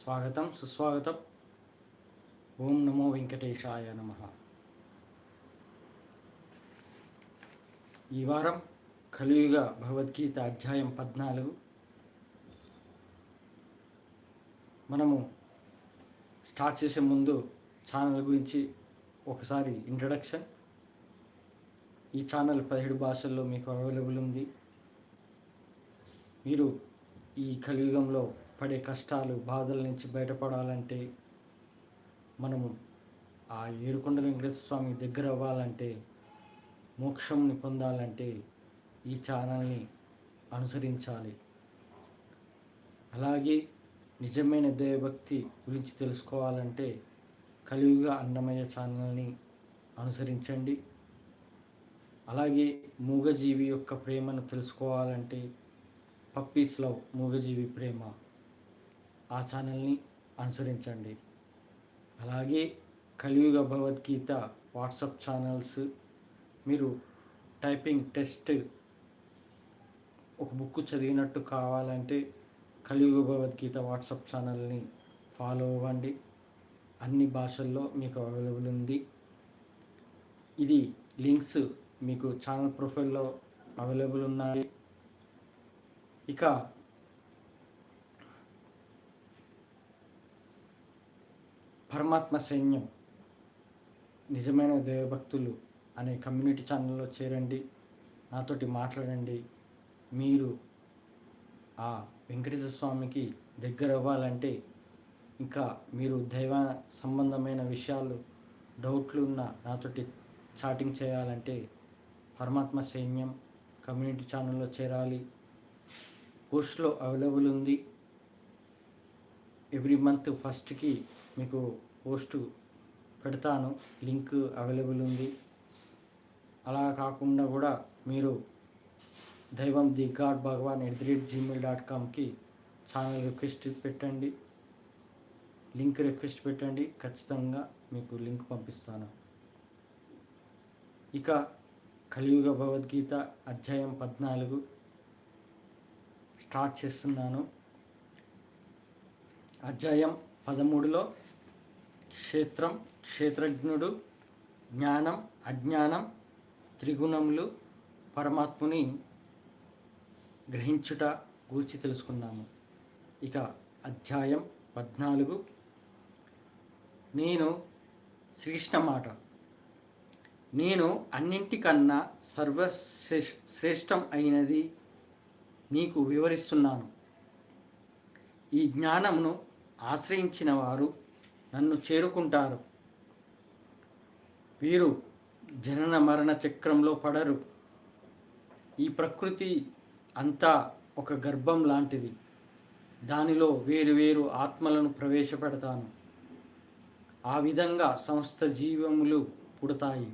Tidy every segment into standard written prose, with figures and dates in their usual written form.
స్వాగతం సుస్వాగతం. ఓం నమో వెంకటేశాయ నమః. ఈ వారం కలియుగ భగవద్గీత అధ్యాయం 14. మనము స్టార్ట్ చేసే ముందు ఛానల్ గురించి ఒకసారి ఇంట్రడక్షన్. ఈ ఛానల్ 17 భాషల్లో మీకు అవైలబుల్ ఉంది. మీరు ఈ కలియుగంలో పడే కష్టాలు బాధల నుంచి బయటపడాలంటే, మనము ఆ ఏడుకొండల వెంకటేశ్వర స్వామి దగ్గర అవ్వాలంటే, మోక్షంని పొందాలంటే ఈ ఛానల్ని అనుసరించాలి. అలాగే నిజమైన దైవభక్తి గురించి తెలుసుకోవాలంటే కలియుగ అన్నమయ్య ఛానల్ని అనుసరించండి. అలాగే మూగజీవి యొక్క ప్రేమను తెలుసుకోవాలంటే పప్పీస్ లవ్ మూగజీవి ప్రేమ, ఆ ఛానల్ని అనుసరించండి. అలాగే కలియుగ భగవద్గీత వాట్సాప్ ఛానల్స్, మీరు టైపింగ్ టెస్ట్ ఒక బుక్ చదివినట్టు కావాలంటే కలియుగ భగవద్గీత వాట్సాప్ ఛానల్ని ఫాలో అవ్వండి. అన్ని భాషల్లో మీకు అవైలబుల్ ఉంది. ఇది లింక్స్ మీకు ఛానల్ ప్రొఫైల్లో అవైలబుల్ ఉన్నాయి. ఇక పరమాత్మ సైన్యం నిజమైన దైవభక్తులు అనే కమ్యూనిటీ ఛానల్లో చేరండి, నాతోటి మాట్లాడండి. మీరు ఆ వెంకటేశ్వర స్వామికి దగ్గర అవ్వాలంటే, ఇంకా మీరు దైవ సంబంధమైన విషయాలు డౌట్లు ఉన్న నాతోటి చాటింగ్ చేయాలంటే పరమాత్మ సైన్యం కమ్యూనిటీ ఛానల్లో చేరాలి. పోస్ట్లో అవైలబుల్ ఉంది. ఎవ్రీ మంత్ ఫస్ట్కి మీకు పోస్టు పెడతాను, లింక్ అవైలబుల్ ఉంది. అలా కాకుండా కూడా మీరు దైవం ది గాడ్ భగవాన్ @gmail.comకి ఛానల్ రిక్వెస్ట్ పెట్టండి, లింక్ రిక్వెస్ట్ పెట్టండి. ఖచ్చితంగా మీకు లింక్ పంపిస్తాను. ఇక కలియుగ భగవద్గీత అధ్యాయం 14 స్టార్ట్ చేస్తున్నాను. అధ్యాయం 13లో క్షేత్రం, క్షేత్రజ్ఞుడు, జ్ఞానం, అజ్ఞానం, త్రిగుణములు, పరమాత్ముని గ్రహించుట గురించి తెలుసుకున్నాము. ఇక అధ్యాయం 14 నేను శ్రీకృష్ణ మాట, నేను అన్నింటికన్నా శ్రేష్టం అయినది నీకు వివరిస్తున్నాను. ఈ జ్ఞానమును ఆశ్రయించిన వారు నన్ను చేరుకుంటారు. వీరు జనన మరణ చక్రంలో పడరు. ఈ ప్రకృతి అంతా ఒక గర్భం లాంటిది. దానిలో వేరు వేరు ఆత్మలను ప్రవేశపెడతాను. ఆ విధంగా సమస్త జీవములు పుడతాయి.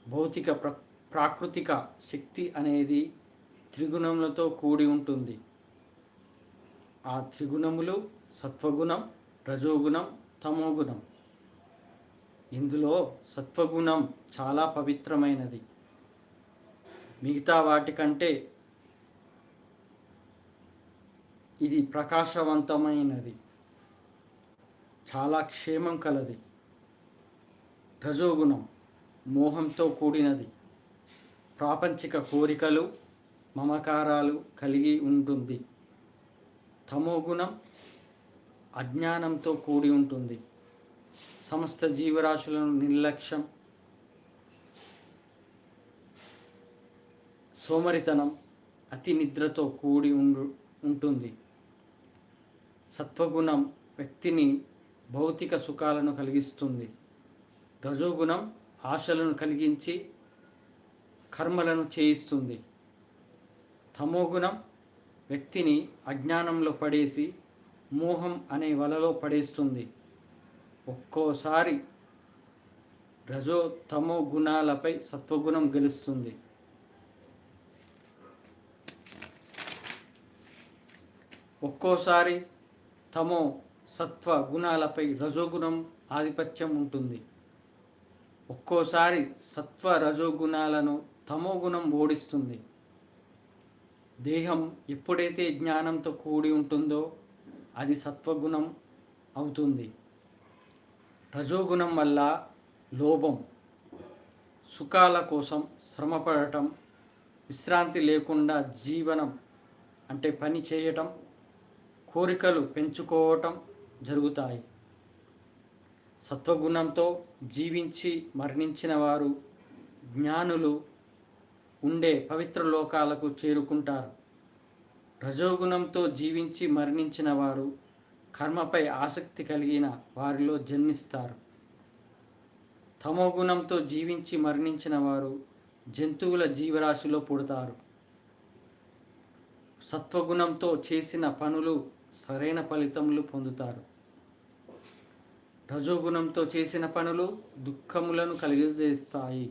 భౌతిక ప్రాకృతిక శక్తి అనేది త్రిగుణములతో కూడి ఉంటుంది. ఆ త్రిగుణములు సత్వగుణం, రజోగుణం, తమోగుణం. ఇందులో సత్వగుణం చాలా పవిత్రమైనది. మిగతా వాటికంటే ఇది ప్రకాశవంతమైనది, చాలా క్షేమం కలది. రజోగుణం మోహంతో కూడినది, ప్రాపంచిక కోరికలు, మమకారాలు కలిగి ఉంటుంది. తమోగుణం అజ్ఞానంతో కూడి ఉంటుంది. సమస్త జీవరాశులను నిర్లక్ష్యం, సోమరితనం, అతి నిద్రతో కూడి ఉంటుంది. సత్వగుణం వ్యక్తిని భౌతిక సుఖాలను కలిగిస్తుంది. రజోగుణం ఆశలను కలిగించి కర్మలను చేయిస్తుంది. తమోగుణం వ్యక్తిని అజ్ఞానంలో పడేసి మోహం అనే వలలో పడేస్తుంది. ఒక్కోసారి రజో తమో గుణాలపై సత్వగుణం గెలుస్తుంది. ఒక్కోసారి తమో సత్వ గుణాలపై రజోగుణం ఆధిపత్యం ఉంటుంది. ఒక్కోసారి సత్వ రజోగుణాలను తమోగుణం ఓడిస్తుంది. దేహం ఎప్పుడైతే జ్ఞానంతో కూడి ఉంటుందో అది సత్వగుణం అవుతుంది. రజోగుణం వల్ల లోభం, సుఖాల కోసం శ్రమపడటం, విశ్రాంతి లేకుండా జీవనం అంటే పని చేయటం, కోరికలు పెంచుకోవటం జరుగుతాయి. సత్వగుణంతో జీవించి మరణించిన వారు జ్ఞానులు ఉండే పవిత్ర లోకాలకు చేరుకుంటారు. రజోగుణంతో జీవించి మరణించిన వారు కర్మపై ఆసక్తి కలిగిన వారిలో జన్మిస్తారు. తమోగుణంతో జీవించి మరణించిన వారు జంతువుల జీవరాశిలో పుడతారు. సత్వగుణంతో చేసిన పనులు సరైన ఫలితములు పొందుతారు. రజోగుణంతో చేసిన పనులు దుఃఖములను కలిగజేస్తాయి.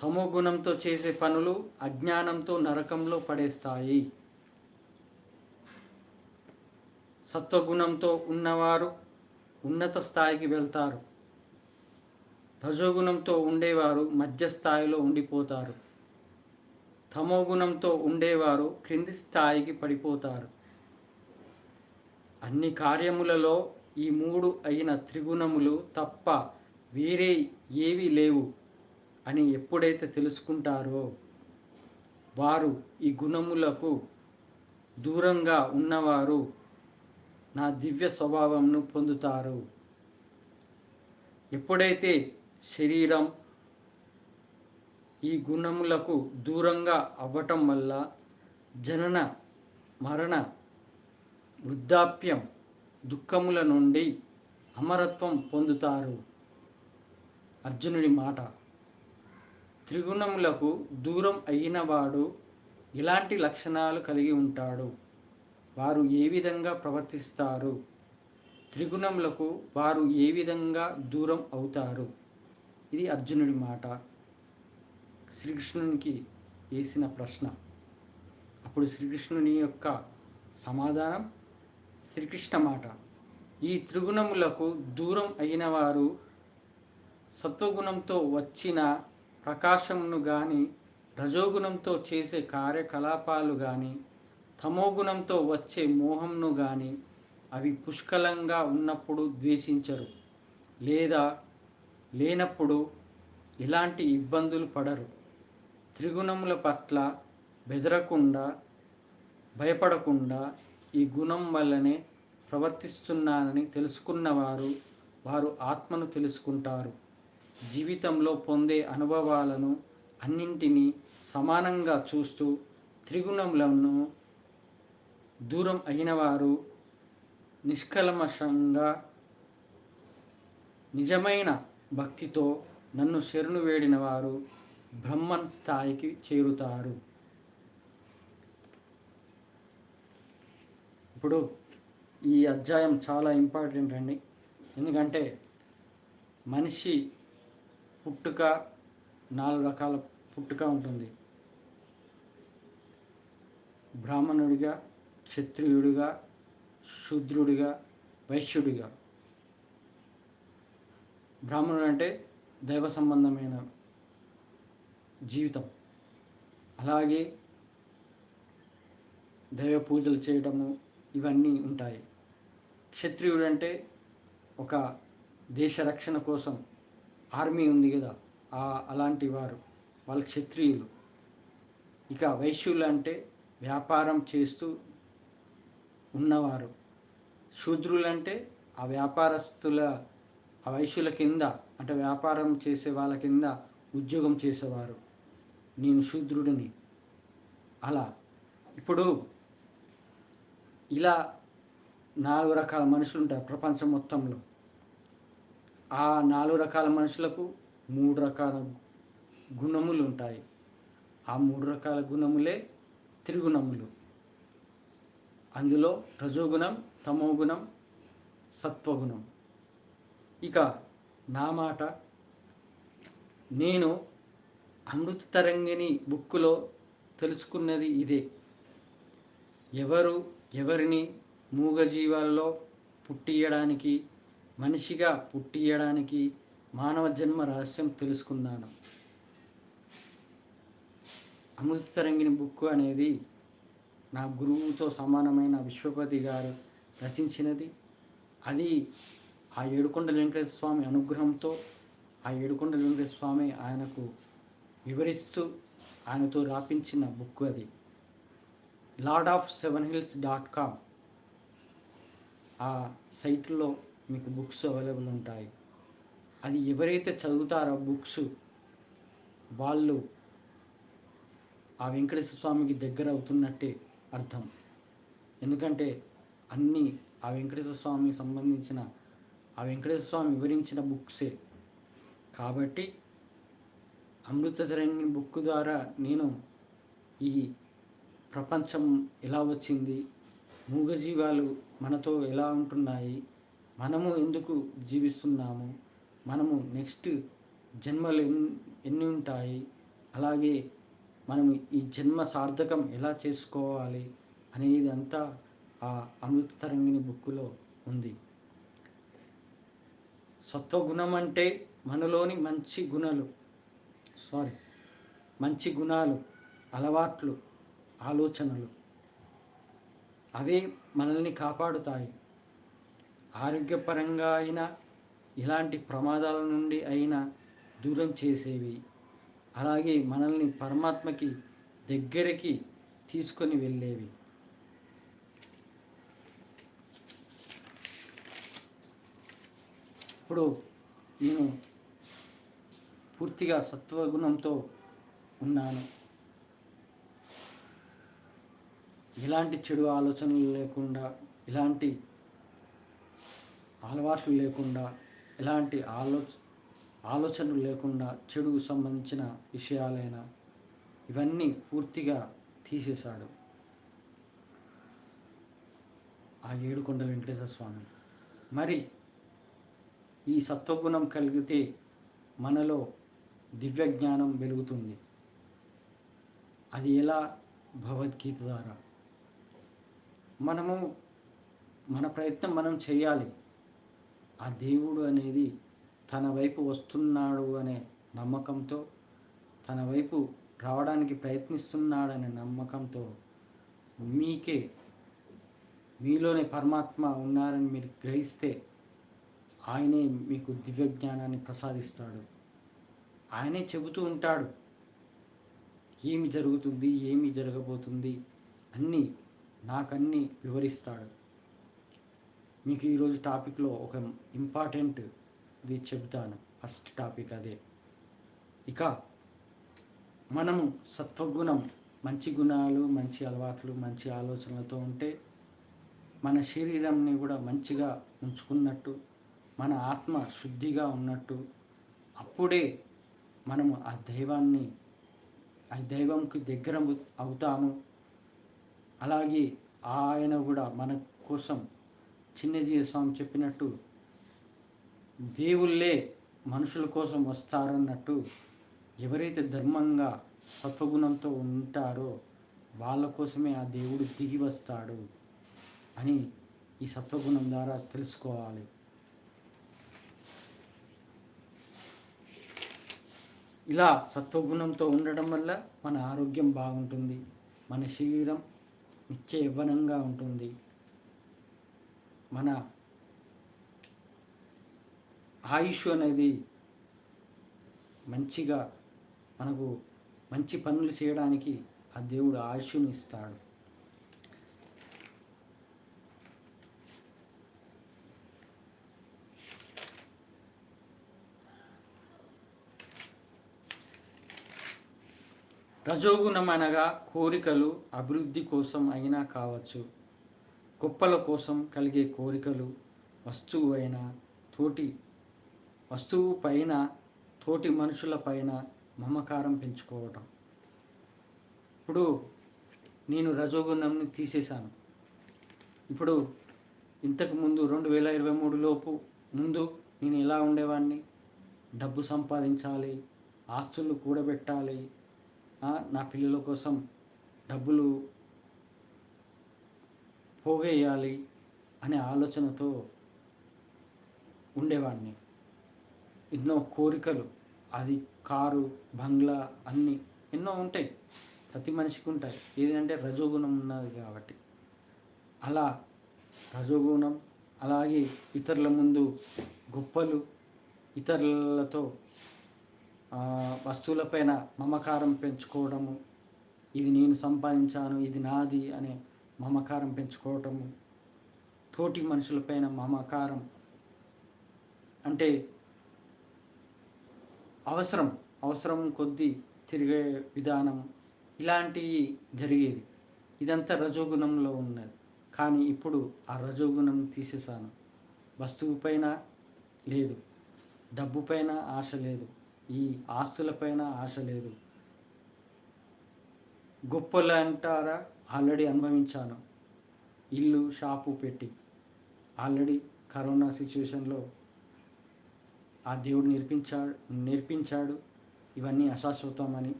తమోగుణంతో చేసే పనులు అజ్ఞానంతో నరకంలో పడేస్తాయి. సత్వగుణంతో ఉన్నవారు ఉన్నత స్థాయికి వెళ్తారు. రజోగుణంతో ఉండేవారు మధ్య స్థాయిలో ఉండిపోతారు. తమోగుణంతో ఉండేవారు క్రింది స్థాయికి పడిపోతారు. అన్ని కార్యములలో ఈ మూడు అయిన త్రిగుణములు తప్ప వేరే ఏవి లేవు అని ఎప్పుడైతే తెలుసుకుంటారో వారు ఈ గుణములకు దూరంగా ఉన్నవారు నా దివ్య స్వభావంను పొందుతారు. ఎప్పుడైతే శరీరం ఈ గుణములకు దూరంగా అవ్వటం వల్ల జనన మరణ వృద్ధాప్యం దుఃఖముల నుండి అమరత్వం పొందుతారు. అర్జునుడి మాట. త్రిగుణములకు దూరం అయినవాడు ఇలాంటి లక్షణాలు కలిగి ఉంటాడు. వారు ఏ విధంగా ప్రవర్తిస్తారు? త్రిగుణములకు వారు ఏ విధంగా దూరం అవుతారు? ఇది అర్జునుడి మాట, శ్రీకృష్ణునికి వేసిన ప్రశ్న. అప్పుడు శ్రీకృష్ణుని యొక్క సమాధానం శ్రీకృష్ణ మాట. ఈ త్రిగుణములకు దూరం అయిన వారు సత్వగుణంతో వచ్చిన ప్రకాశమును కానీ, రజోగుణంతో చేసే కార్యకలాపాలు కానీ, తమోగుణంతో వచ్చే మోహంను కానీ అవి పుష్కలంగా ఉన్నప్పుడు ద్వేషించరు, లేదా లేనప్పుడు ఇలాంటి ఇబ్బందులు పడరు. త్రిగుణముల పట్ల బెదరకుండా, భయపడకుండా ఈ గుణం వల్లనే ప్రవర్తిస్తున్నానని తెలుసుకున్నవారు వారు ఆత్మను తెలుసుకుంటారు. జీవితంలో పొందే అనుభవాలను అన్నింటినీ సమానంగా చూస్తూ త్రిగుణములను దూరం అయినవారు నిష్కల్మషంగా నిజమైన భక్తితో నన్ను శరణు వేడిన వారు బ్రహ్మన్ స్థాయికి చేరుతారు. ఇప్పుడు ఈ అధ్యాయం చాలా ఇంపార్టెంట్ అండి. ఎందుకంటే మనిషి పుట్టుక 4 రకాల పుట్టుక ఉంటుంది. బ్రాహ్మణుడిగా, క్షత్రియుడిగా, శూద్రుడిగా, వైశ్యుడిగా. బ్రాహ్మణుడు అంటే దైవ సంబంధమైన జీవితం, అలాగే దైవ పూజలు చేయడము ఇవన్నీ ఉంటాయి. క్షత్రియుడు అంటే ఒక దేశ రక్షణ కోసం ఆర్మీ ఉంది కదా, అలాంటి వారు, వాళ్ళు క్షత్రియులు. ఇక వైశ్యులు అంటే వ్యాపారం చేస్తూ ఉన్నవారు. శూద్రులు అంటే ఆ వ్యాపారస్తుల, ఆ వైశ్యుల కింద, అంటే వ్యాపారం చేసే వాళ్ళ కింద ఉద్యోగం చేసేవారు. నేను శూద్రుడిని. అలా ఇప్పుడు ఇలా 4 రకాల మనుషులు ఉంటారు ప్రపంచం మొత్తంలో. ఆ 4 రకాల మనుషులకు 3 రకాల గుణములు ఉంటాయి. ఆ 3 రకాల గుణములే త్రిగుణములు. అందులో రజోగుణం, తమోగుణం, సత్వగుణం. ఇక నా మాట, నేను అమృత తరంగిణి బుక్కులో తెలుసుకున్నది ఇదే. ఎవరిని మూగజీవాల్లో పుట్టియడానికి, మనిషిగా పుట్టియడానికి మానవ జన్మ రహస్యం తెలుసుకున్నాను. అమృత తరంగిణి బుక్ అనేది నా గురువుతో సమానమైన విశ్వపతి గారు రచించినది. అది ఆ ఏడుకొండల వెంకటేశ్వర స్వామి అనుగ్రహంతో, ఆ ఏడుకొండల వెంకటేశ్వర స్వామి ఆయనకు వివరిస్తూ ఆయనతో రాపించిన బుక్ అది. lord7hills.com ఆ సైట్లో మీకు బుక్స్ అవైలబుల్ ఉంటాయి. అది ఎవరైతే చదువుతారో బుక్స్, వాళ్ళు ఆ వెంకటేశ్వర స్వామికి దగ్గర అవుతున్నట్టే అర్థం. ఎందుకంటే అన్నీ ఆ వెంకటేశ్వర స్వామికి సంబంధించిన, ఆ వెంకటేశ్వర స్వామి వివరించిన బుక్సే కాబట్టి అమృతతరంగిణి బుక్ ద్వారా నేను ఈ ప్రపంచం ఎలా వచ్చింది, మూగజీవాలు మనతో ఎలా ఉంటున్నాయి, మనము ఎందుకు జీవిస్తున్నాము, మనము నెక్స్ట్ జన్మలు ఎన్ని ఉంటాయి, అలాగే మనము ఈ జన్మ సార్థకం ఎలా చేసుకోవాలి అనేది అంతా ఆ అమృత తరంగిణి బుక్కులో ఉంది. సత్వగుణం అంటే మనలోని మంచి గుణాలు, అలవాట్లు, ఆలోచనలు, అవే మనల్ని కాపాడుతాయి. ఆరోగ్యపరంగా అయినా, ఇలాంటి ప్రమాదాల నుండి అయినా దూరం చేసేవి. అలాగే మనల్ని పరమాత్మకి దగ్గరికి తీసుకొని వెళ్ళేవి. ఇప్పుడు నేను పూర్తిగా సత్వగుణంతో ఉన్నాను. ఎలాంటి చెడు ఆలోచనలు లేకుండా, ఎలాంటి అలవాట్లు లేకుండా, ఎలాంటి ఆలోచనలు లేకుండా, చెడుకు సంబంధించిన విషయాలైనా ఇవన్నీ పూర్తిగా తీసేశాడు ఆ ఏడుకొండల వెంకటేశ్వర స్వామి. మరి ఈ సత్వగుణం కలిగితే మనలో దివ్య జ్ఞానం వెలుగుతుంది. అది ఎలా? భగవద్గీత ద్వారా. మనము మన ప్రయత్నం మనం చేయాలి. ఆ దేవుడు అనేది తన వైపు వస్తున్నాడు అనే నమ్మకంతో, తన వైపు రావడానికి ప్రయత్నిస్తున్నాడనే నమ్మకంతో, మీలోనే పరమాత్మ ఉన్నారని మీరు గ్రహిస్తే ఆయనే మీకు దివ్య జ్ఞానాన్ని ప్రసాదిస్తాడు. ఆయనే చెబుతూ ఉంటాడు ఏమి జరుగుతుంది, ఏమి జరగబోతుంది అన్నీ నాకన్నీ వివరిస్తాడు. మీకు ఈరోజు టాపిక్లో ఒక ఇంపార్టెంట్ది చెబుతాను. ఫస్ట్ టాపిక్ అదే. ఇక మనము సత్వగుణం, మంచి గుణాలు, మంచి అలవాట్లు, మంచి ఆలోచనలతో ఉంటే మన శరీరంని కూడా మంచిగా ఉంచుకున్నట్టు, మన ఆత్మ శుద్ధిగా ఉన్నట్టు, అప్పుడే మనము ఆ దైవంకి దగ్గర అవుతాము. అలాగే ఆయన కూడా మన కోసం చిన్నజీవ స్వామి చెప్పినట్టు దేవుళ్ళే మనుషుల కోసం వస్తారన్నట్టు, ఎవరైతే ధర్మంగా సత్వగుణంతో ఉంటారో వాళ్ళ కోసమే ఆ దేవుడు దిగి వస్తాడు అని ఈ సత్వగుణం ద్వారా తెలుసుకోవాలి. ఇలా సత్వగుణంతో ఉండడం వల్ల మన ఆరోగ్యం బాగుంటుంది, మన శరీరం నిత్య యవ్వనంగా ఉంటుంది, మన ఆయుష్ అనేది మంచిగా, మనకు మంచి పనులు చేయడానికి ఆ దేవుడు ఆయుష్ను ఇస్తాడు. రజోగుణం అనగా కోరికలు అభివృద్ధి కోసం అయినా కావచ్చు, గొప్పల కోసం కలిగే కోరికలు, వస్తువు పైన తోటి మనుషుల పైన మమకారం పెంచుకోవటం. ఇప్పుడు నేను రజోగుణంని తీసేశాను. ఇప్పుడు ఇంతకుముందు 2023 ముందు నేను ఎలా ఉండేవాడిని? డబ్బు సంపాదించాలి, ఆస్తులు కూడబెట్టాలి, నా పిల్లల కోసం డబ్బులు పోగేయాలి అనే ఆలోచనతో ఉండేవాడిని. ఎన్నో కోరికలు, అది కారు, బంగ్లా అన్నీ ఎన్నో ఉంటాయి. ప్రతి మనిషికి ఉంటాయి. ఏదంటే రజోగుణం ఉన్నది కాబట్టి. అలా రజోగుణం, అలాగే ఇతరుల ముందు గొప్పలు, ఇతరులతో వస్తువులపైన మమకారం పెంచుకోవడము, ఇది నేను సంపాదించాను, ఇది నాది అనే మమకారం పెంచుకోవటము, తోటి మనుషులపైన మమకారం అంటే అవసరం కొద్దీ తిరిగే విధానం, ఇలాంటివి జరిగేది. ఇదంతా రజోగుణంలో ఉన్నది. కానీ ఇప్పుడు ఆ రజోగుణం తీసేసాను. వస్తువు పైన లేదు, డబ్బు పైన ఆశ లేదు, ఈ ఆస్తులపైన ఆశ లేదు. గొప్పలు అంటారా, ఆల్రెడీ అనుభవించాను. ఇల్లు షాపు పెట్టి ఆల్రెడీ కరోనా సిచ్యువేషన్లో ఆ దేవుడు నేర్పించాడు ఇవన్నీ అశాశ్వతమని.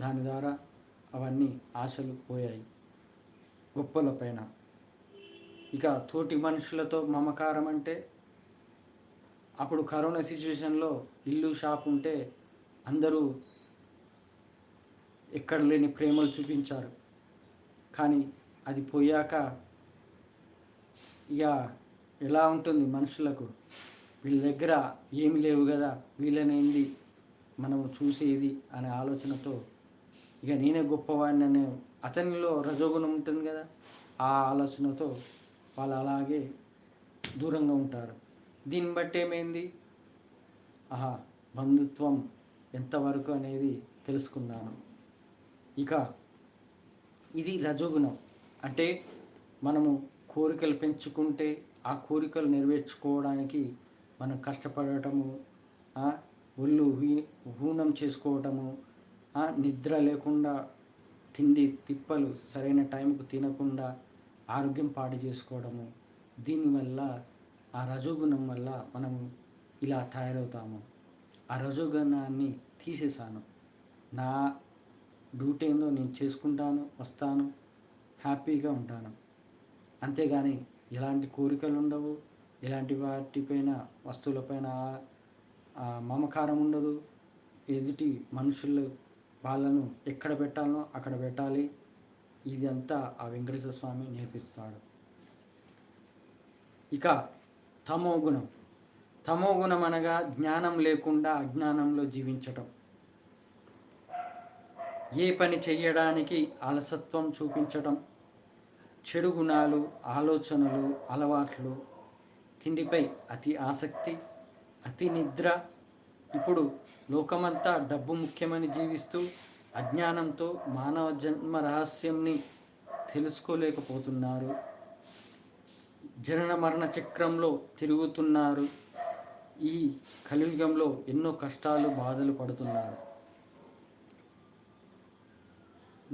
దాని ద్వారా అవన్నీ ఆశలు పోయాయి గొప్పల పైన. ఇక తోటి మనుషులతో మమకారం అంటే, అప్పుడు కరోనా సిచ్యువేషన్లో ఇల్లు షాప్ ఉంటే అందరూ ఎక్కడ లేని ప్రేమలు చూపించారు. కానీ అది పోయాక ఇక ఎలా ఉంటుంది మనుషులకు, వీళ్ళ దగ్గర ఏమి లేవు కదా, వీళ్ళనేంది మనము చూసేది అనే ఆలోచనతో ఇక నేనే గొప్పవాడిని అనే అతనిలో రజోగుణం ఉంటుంది కదా, ఆ ఆలోచనతో వాళ్ళు అలాగే దూరంగా ఉంటారు. దీన్ని బట్టి ఏమైంది, బంధుత్వం ఎంతవరకు అనేది తెలుసుకున్నాను. ఇక ఇది రజోగుణం అంటే మనము కోరికలు పెంచుకుంటే ఆ కోరికలు నెరవేర్చుకోవడానికి మనం కష్టపడటము, ఒళ్ళు హూనం చేసుకోవటము, నిద్ర లేకుండా తిండి తిప్పలు సరైన టైంకు తినకుండా ఆరోగ్యం పాడు చేసుకోవడము, దీనివల్ల ఆ రజోగుణం వల్ల మనము ఇలా తయారవుతాము. ఆ రజోగుణాన్ని తీసేసాను. నా డ్యూటీ ఏందో నేను చేసుకుంటాను, వస్తాను, హ్యాపీగా ఉంటాను. అంతేగాని ఎలాంటి కోరికలు ఉండవు, ఎలాంటి వాటిపైన వస్తువులపైన మమకారం ఉండదు. ఎదుటి మనుషులు వాళ్ళను ఎక్కడ పెట్టాలనో అక్కడ పెట్టాలి. ఇదంతా ఆ వెంకటేశ్వర స్వామి నేర్పిస్తాడు. ఇక తమోగుణం. తమోగుణం అనగా జ్ఞానం లేకుండా అజ్ఞానంలో జీవించటం, ఏ పని చెయ్యడానికి అలసత్వం చూపించటం, చెడు గుణాలు, ఆలోచనలు, అలవాట్లు, తిండిపై అతి ఆసక్తి, అతి నిద్ర. ఇప్పుడు లోకమంతా డబ్బు ముఖ్యమని జీవిస్తూ అజ్ఞానంతో మానవ జన్మ రహస్యంని తెలుసుకోలేకపోతున్నారు. జనన మరణ చక్రంలో తిరుగుతున్నారు. ఈ కలియుగంలో ఎన్నో కష్టాలు, బాధలు పడుతున్నారు.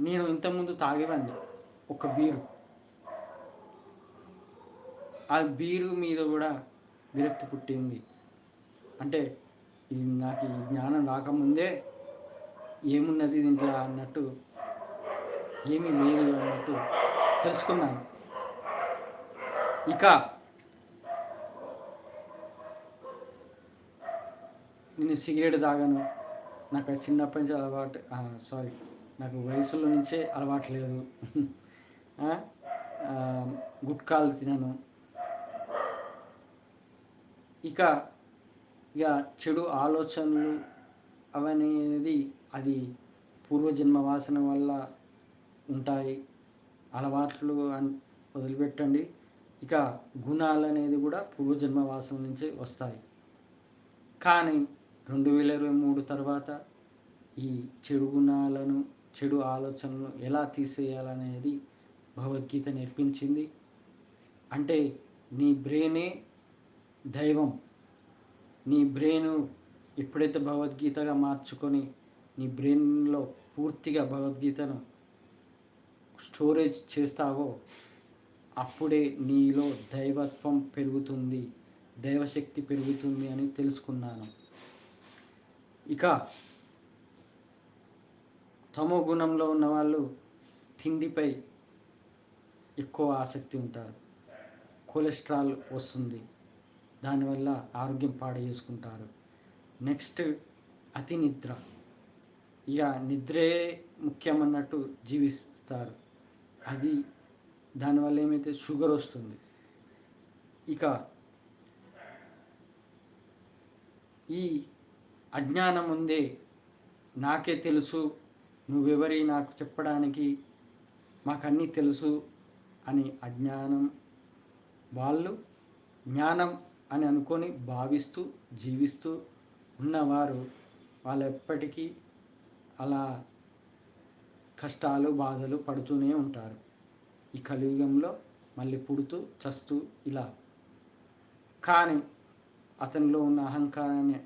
నేను ఇంతకుముందు తాగేవాడిని ఒక బీరు. ఆ బీరు మీద కూడా విరక్తి పుట్టింది. అంటే ఇది నాకు ఈ జ్ఞానం రాకముందే ఏమున్నది దీంట్లో అన్నట్టు, ఏమీ లేదు అన్నట్టు తెలుసుకున్నాను. ఇక నేను సిగరెట్ తాగాను. నాకు చిన్నప్పటి నుంచి అలవాటు, నాకు వయసులో నుంచే అలవాటు లేదు. గుట్కాలు తినను. ఇక చెడు ఆలోచనలు అవనేది అది పూర్వజన్మ వాసన వల్ల ఉంటాయి. అలవాట్లు వదిలిపెట్టండి. ఇక గుణాలు అనేది కూడా పూర్వజన్మ వాసన నుంచి వస్తాయి. కానీ 2023 తర్వాత ఈ చెడు గుణాలను, చెడు ఆలోచనలను ఎలా తీసేయాలనేది భగవద్గీత నేర్పించింది. అంటే నీ బ్రెయినే దైవం. నీ బ్రెయిన్ ఎప్పుడైతే భగవద్గీతగా మార్చుకొని నీ బ్రెయిన్లో పూర్తిగా భగవద్గీతను స్టోరేజ్ చేస్తావో అప్పుడే నీలో దైవత్వం పెరుగుతుంది, దైవశక్తి పెరుగుతుంది అని తెలుసుకున్నాను. ఇక తమో గుణంలో ఉన్న వాళ్ళు తిండిపై ఎక్కువ ఆసక్తి ఉంటారు. కొలెస్ట్రాల్ వస్తుంది, దానివల్ల ఆరోగ్యం పాడు చేసుకుంటారు. నెక్స్ట్ అతి నిద్ర. ఇక నిద్రే ముఖ్యమన్నట్టు జీవిస్తారు. అది దానివల్ల ఏమైతే షుగర్ వస్తుంది. ఇక ఈ అజ్ఞానం ఉందే, నాకే తెలుసు, నువ్వెవరి నాకు చెప్పడానికి, మాకన్నీ తెలుసు అని అజ్ఞానం వాళ్ళు జ్ఞానం అని అనుకొని భావిస్తూ జీవిస్తూ ఉన్నవారు వాళ్ళు ఎప్పటికీ అలా కష్టాలు బాధలు పడుతూనే ఉంటారు. ఈ కలియుగంలో మళ్ళీ పుడుతూ చస్తూ ఇలా. కానీ అతనిలో ఉన్న అహంకారాన్ని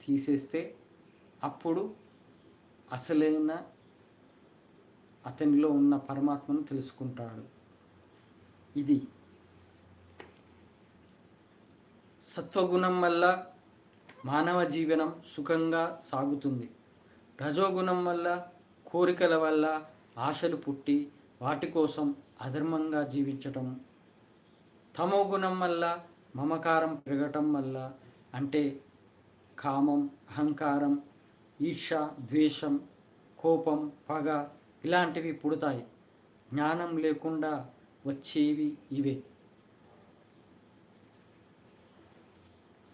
తీసేస్తే అప్పుడు అసలైన అతనిలో ఉన్న పరమాత్మను తెలుసుకుంటాడు. ఇది సత్వగుణం వల్ల మానవ జీవనం సుఖంగా సాగుతుంది. రజోగుణం వల్ల కోరికల వల్ల ఆశలు పుట్టి వాటి కోసం అధర్మంగా జీవించటం. తమోగుణం వల్ల మమకారం పెరగటం వల్ల, అంటే కామం, అహంకారం, ఈర్ష, ద్వేషం, కోపం, పగ ఇలాంటివి పుడతాయి. జ్ఞానం లేకుండా వచ్చేవి ఇవే.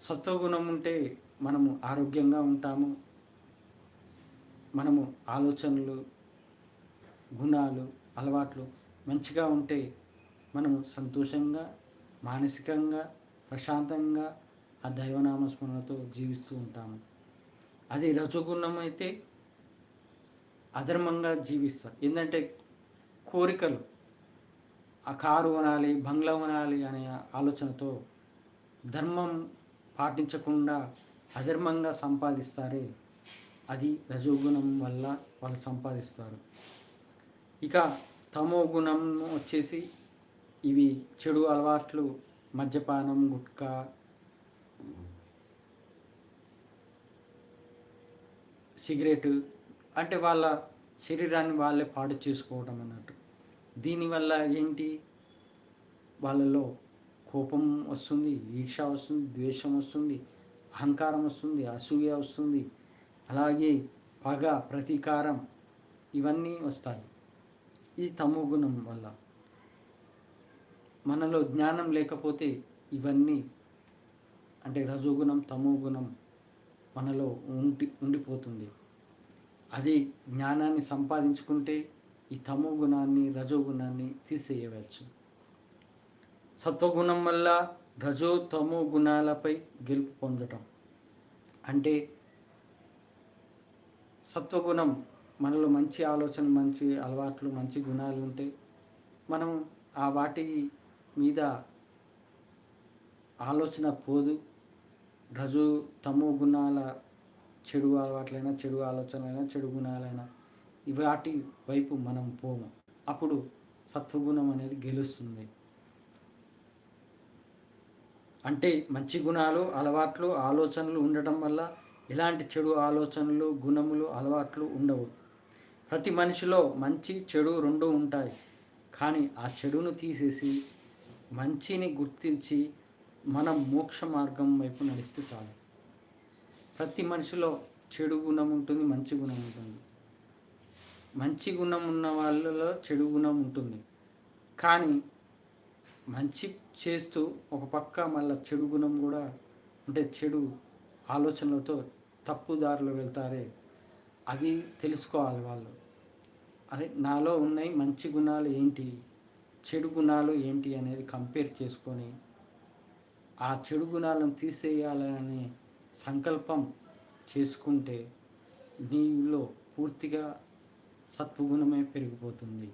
సత్వగుణం ఉంటే మనము ఆరోగ్యంగా ఉంటాము. మనము ఆలోచనలు, గుణాలు, అలవాట్లు మంచిగా ఉంటే మనము సంతోషంగా, మానసికంగా, ప్రశాంతంగా ఆ దైవనామస్మరణతో జీవిస్తూ ఉంటాము. అది రజోగుణం అయితే అధర్మంగా జీవిస్తారు. ఏంటంటే కోరికలు, ఆ కారు కొనాలి, బంగ్లా కొనాలి అనే ఆలోచనతో ధర్మం పాటించకుండా అధర్మంగా సంపాదిస్తారే, అది రజోగుణం వల్ల వాళ్ళు సంపాదిస్తారు. ఇక తమో గుణం వచ్చేసి ఇవి చెడు అలవాట్లు, మద్యపానం, గుట్కా, సిగరెట్, అంటే వాళ్ళ శరీరాన్ని వాళ్ళే పాడు చేసుకోవడం అన్నట్టు. దీనివల్ల ఏంటి, వాళ్ళలో కోపం వస్తుంది, ఈర్ష్య వస్తుంది, ద్వేషం వస్తుంది, అహంకారం వస్తుంది, అసూయ వస్తుంది, అలాగే పగ, ప్రతీకారం ఇవన్నీ వస్తాయి ఈ తమో గుణం వల్ల. మనలో జ్ఞానం లేకపోతే ఇవన్నీ, అంటే రజోగుణం, తమో గుణం మనలో ఉండిపోతుంది. అది జ్ఞానాన్ని సంపాదించుకుంటే ఈ తమో గుణాన్ని, రజోగుణాన్ని తీసేయవచ్చు. సత్వగుణం వల్ల రజో తమో గుణాలపై గెలుపు పొందటం. అంటే సత్వగుణం మనలో మంచి ఆలోచన, మంచి అలవాట్లు, మంచి గుణాలు ఉంటే మనం ఆ వాటి మీద ఆలోచన పోదు. రజో తమో గుణాల చెడు అలవాట్లైనా, చెడు ఆలోచనలైనా, చెడు గుణాలైనా వాటి వైపు మనం పోము. అప్పుడు సత్వగుణం అనేది గెలుస్తుంది. అంటే మంచి గుణాలు, అలవాట్లు, ఆలోచనలు ఉండటం వల్ల ఎలాంటి చెడు ఆలోచనలు, గుణములు, అలవాట్లు ఉండవు. ప్రతి మనిషిలో మంచి చెడు రెండు ఉంటాయి. కానీ ఆ చెడును తీసేసి మంచిని గుర్తించి మనం మోక్ష మార్గం వైపు నడిస్తే చాలు. ప్రతి మనిషిలో చెడు గుణం ఉంటుంది, మంచి గుణం ఉంటుంది. మంచి గుణం ఉన్న వాళ్ళలో చెడు గుణం ఉంటుంది. కానీ మంచి చేస్తూ ఒక పక్క మళ్ళీ చెడు గుణం కూడా, అంటే చెడు ఆలోచనలతో తప్పుదారిలో వెళ్తారే, అది తెలుసుకోవాలి వాళ్ళు. అదే నాలో ఉన్నాయి మంచి గుణాలు ఏంటి, చెడు గుణాలు ఏంటి అనేది కంపేర్ చేసుకొని ఆ చెడు గుణాలను తీసేయాలనే సంకల్పం చేసుకుంటే నీలో పూర్తిగా సత్వగుణమే పెరిగిపోతుంది.